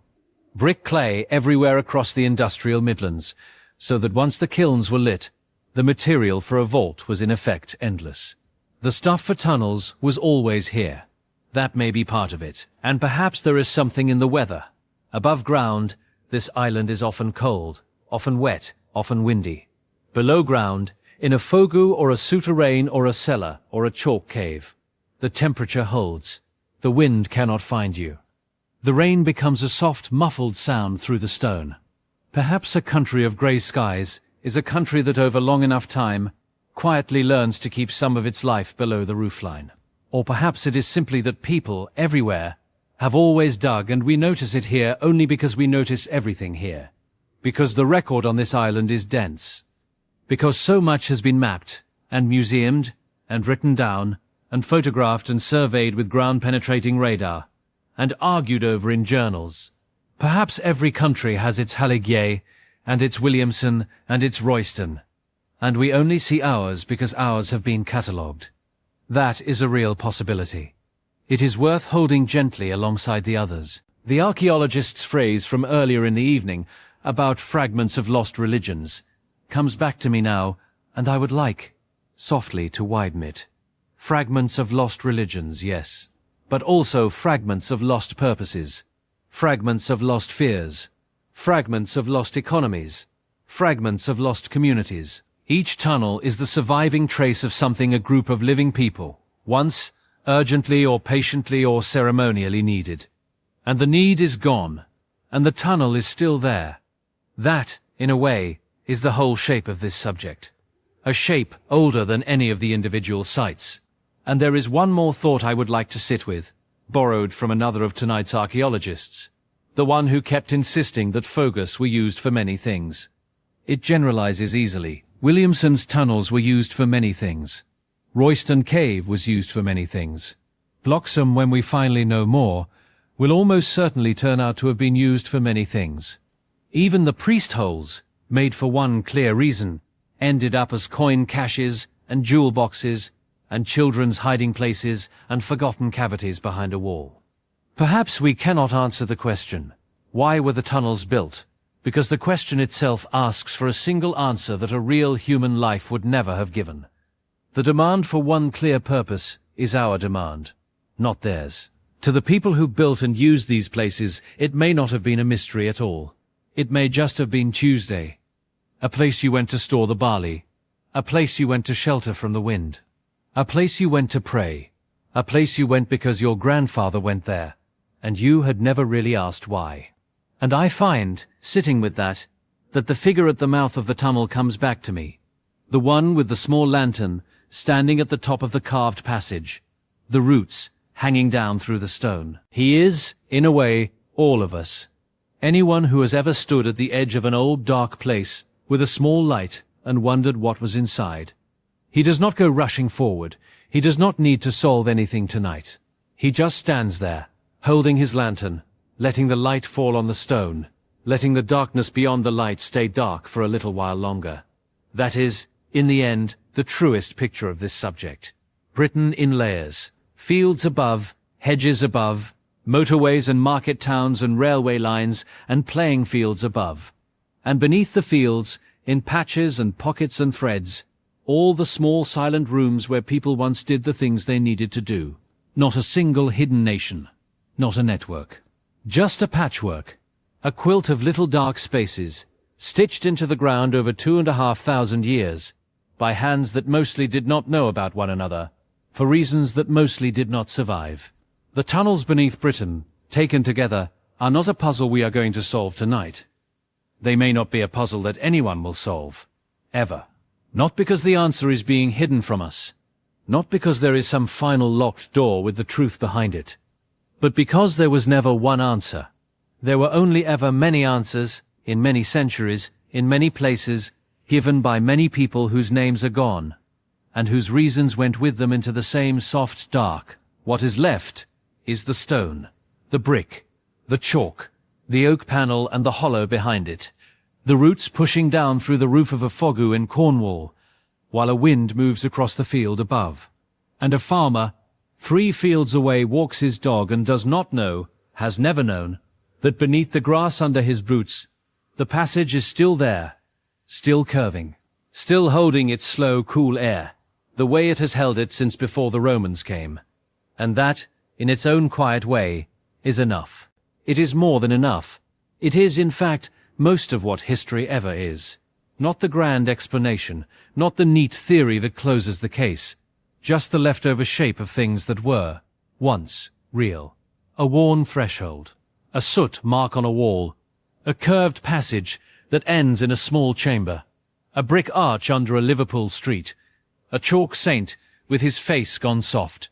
Brick clay everywhere across the industrial Midlands, so that once the kilns were lit, the material for a vault was in effect endless. The stuff for tunnels was always here. That may be part of it. And perhaps there is something in the weather. Above ground, this island is often cold, often wet, often windy. Below ground, in a fogu or a souterrain or a cellar or a chalk cave, the temperature holds. The wind cannot find you. The rain becomes a soft, muffled sound through the stone. Perhaps a country of grey skies is a country that over long enough time quietly learns to keep some of its life below the roofline. Or perhaps it is simply that people, everywhere, have always dug, and we notice it here only because we notice everything here. Because the record on this island is dense. Because so much has been mapped, and museumed, and written down, and photographed and surveyed with ground-penetrating radar, and argued over in journals. Perhaps every country has its Halligier, and its Williamson, and its Royston, and we only see ours because ours have been catalogued. That is a real possibility. It is worth holding gently alongside the others. The archaeologist's phrase from earlier in the evening about fragments of lost religions comes back to me now, and I would like, softly, to widen it. Fragments of lost religions, yes, but also fragments of lost purposes, fragments of lost fears, fragments of lost economies, fragments of lost communities. Each tunnel is the surviving trace of something a group of living people once urgently or patiently or ceremonially needed. And the need is gone, and the tunnel is still there. That, in a way, is the whole shape of this subject. A shape older than any of the individual sites. And there is one more thought I would like to sit with, borrowed from another of tonight's archaeologists, the one who kept insisting that Fogus were used for many things. It generalizes easily. Williamson's tunnels were used for many things. Royston Cave was used for many things. Bloxham, when we finally know more, will almost certainly turn out to have been used for many things. Even the priest holes, made for one clear reason, ended up as coin caches and jewel boxes and children's hiding places and forgotten cavities behind a wall. Perhaps we cannot answer the question, why were the tunnels built? Because the question itself asks for a single answer that a real human life would never have given. The demand for one clear purpose is our demand, not theirs. To the people who built and used these places, it may not have been a mystery at all. It may just have been Tuesday, a place you went to store the barley, a place you went to shelter from the wind, a place you went to pray, a place you went because your grandfather went there, and you had never really asked why. And I find, sitting with that the figure at the mouth of the tunnel comes back to me, the one with the small lantern standing at the top of the carved passage, the roots hanging down through the stone. He is, in a way, all of us. Anyone who has ever stood at the edge of an old dark place with a small light and wondered what was inside. He does not go rushing forward. He does not need to solve anything tonight. He just stands there, holding his lantern, letting the light fall on the stone, letting the darkness beyond the light stay dark for a little while longer. That is, in the end, the truest picture of this subject. Britain in layers, fields above, hedges above, motorways and market towns and railway lines and playing fields above. And beneath the fields, in patches and pockets and threads, all the small silent rooms where people once did the things they needed to do. Not a single hidden nation, not a network. Just a patchwork, a quilt of little dark spaces, stitched into the ground over 2,500 years, by hands that mostly did not know about one another, for reasons that mostly did not survive. The tunnels beneath Britain, taken together, are not a puzzle we are going to solve tonight. They may not be a puzzle that anyone will solve, ever. Not because the answer is being hidden from us, not because there is some final locked door with the truth behind it, but because there was never one answer. There were only ever many answers, in many centuries, in many places, given by many people whose names are gone, and whose reasons went with them into the same soft dark. What is left is the stone, the brick, the chalk, the oak panel and the hollow behind it, the roots pushing down through the roof of a fogu in Cornwall, while a wind moves across the field above. And a farmer, 3 fields away, walks his dog and does not know, has never known, that beneath the grass under his boots, the passage is still there, still curving, still holding its slow, cool air, the way it has held it since before the Romans came. And that, in its own quiet way, is enough. It is more than enough. It is, in fact, most of what history ever is. Not the grand explanation, not the neat theory that closes the case, just the leftover shape of things that were, once, real. A worn threshold, a soot mark on a wall, a curved passage that ends in a small chamber, a brick arch under a Liverpool street, a chalk saint with his face gone soft,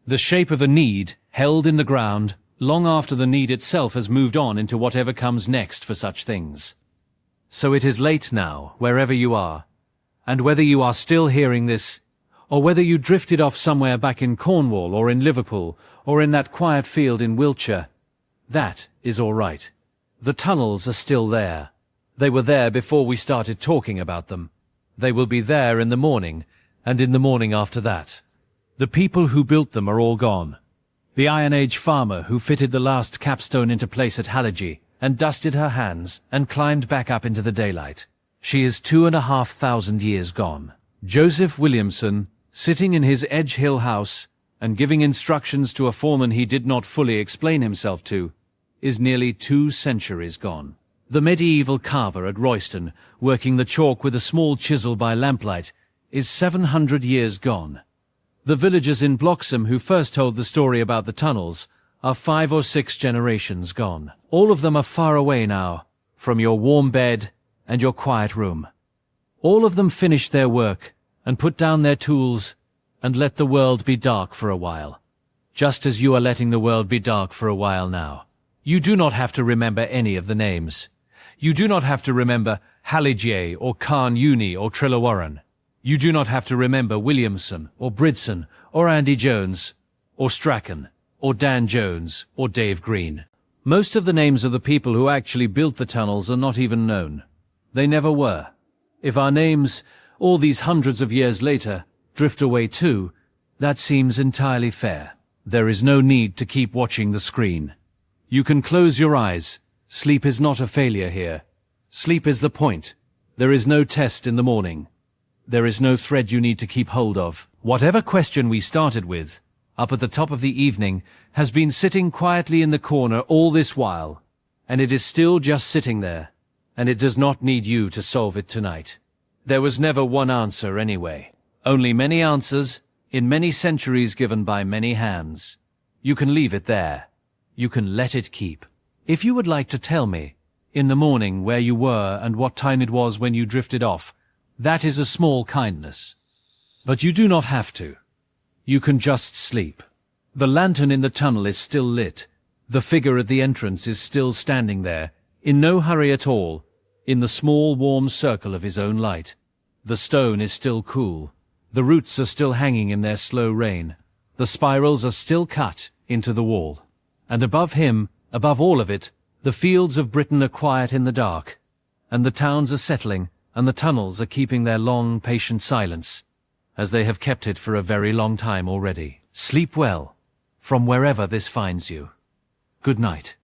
the shape of a need held in the ground long after the need itself has moved on into whatever comes next for such things. So it is late now, wherever you are, and whether you are still hearing this, or whether you drifted off somewhere back in Cornwall or in Liverpool or in that quiet field in Wiltshire, that is all right. The tunnels are still there. They were there before we started talking about them. They will be there in the morning, and in the morning after that. The people who built them are all gone. The Iron Age farmer who fitted the last capstone into place at Halligie and dusted her hands and climbed back up into the daylight. She is 2,500 years gone. Joseph Williamson, sitting in his Edge Hill house and giving instructions to a foreman he did not fully explain himself to, is nearly 2 centuries gone. The medieval carver at Royston, working the chalk with a small chisel by lamplight, is 700 years gone. The villagers in Bloxham who first told the story about the tunnels are 5 or 6 generations gone. All of them are far away now, from your warm bed and your quiet room. All of them finished their work and put down their tools and let the world be dark for a while, just as you are letting the world be dark for a while now. You do not have to remember any of the names. You do not have to remember Halligie or Carn Uni or Trillawarren. You do not have to remember Williamson or Bridson or Andy Jones or Strachan or Dan Jones or Dave Green. Most of the names of the people who actually built the tunnels are not even known. They never were. If our names, all these hundreds of years later, drift away too, that seems entirely fair. There is no need to keep watching the screen. You can close your eyes. Sleep is not a failure here. Sleep is the point. There is no test in the morning. There is no thread you need to keep hold of. Whatever question we started with, up at the top of the evening, has been sitting quietly in the corner all this while, and it is still just sitting there, and it does not need you to solve it tonight. There was never one answer anyway. Only many answers, in many centuries given by many hands. You can leave it there. You can let it keep. If you would like to tell me, in the morning, where you were and what time it was when you drifted off, that is a small kindness. But you do not have to. You can just sleep. The lantern in the tunnel is still lit. The figure at the entrance is still standing there, in no hurry at all, in the small warm circle of his own light. The stone is still cool. The roots are still hanging in their slow rain. The spirals are still cut into the wall. And above him, above all of it, the fields of Britain are quiet in the dark, and the towns are settling, and the tunnels are keeping their long, patient silence, as they have kept it for a very long time already. Sleep well, from wherever this finds you. Good night.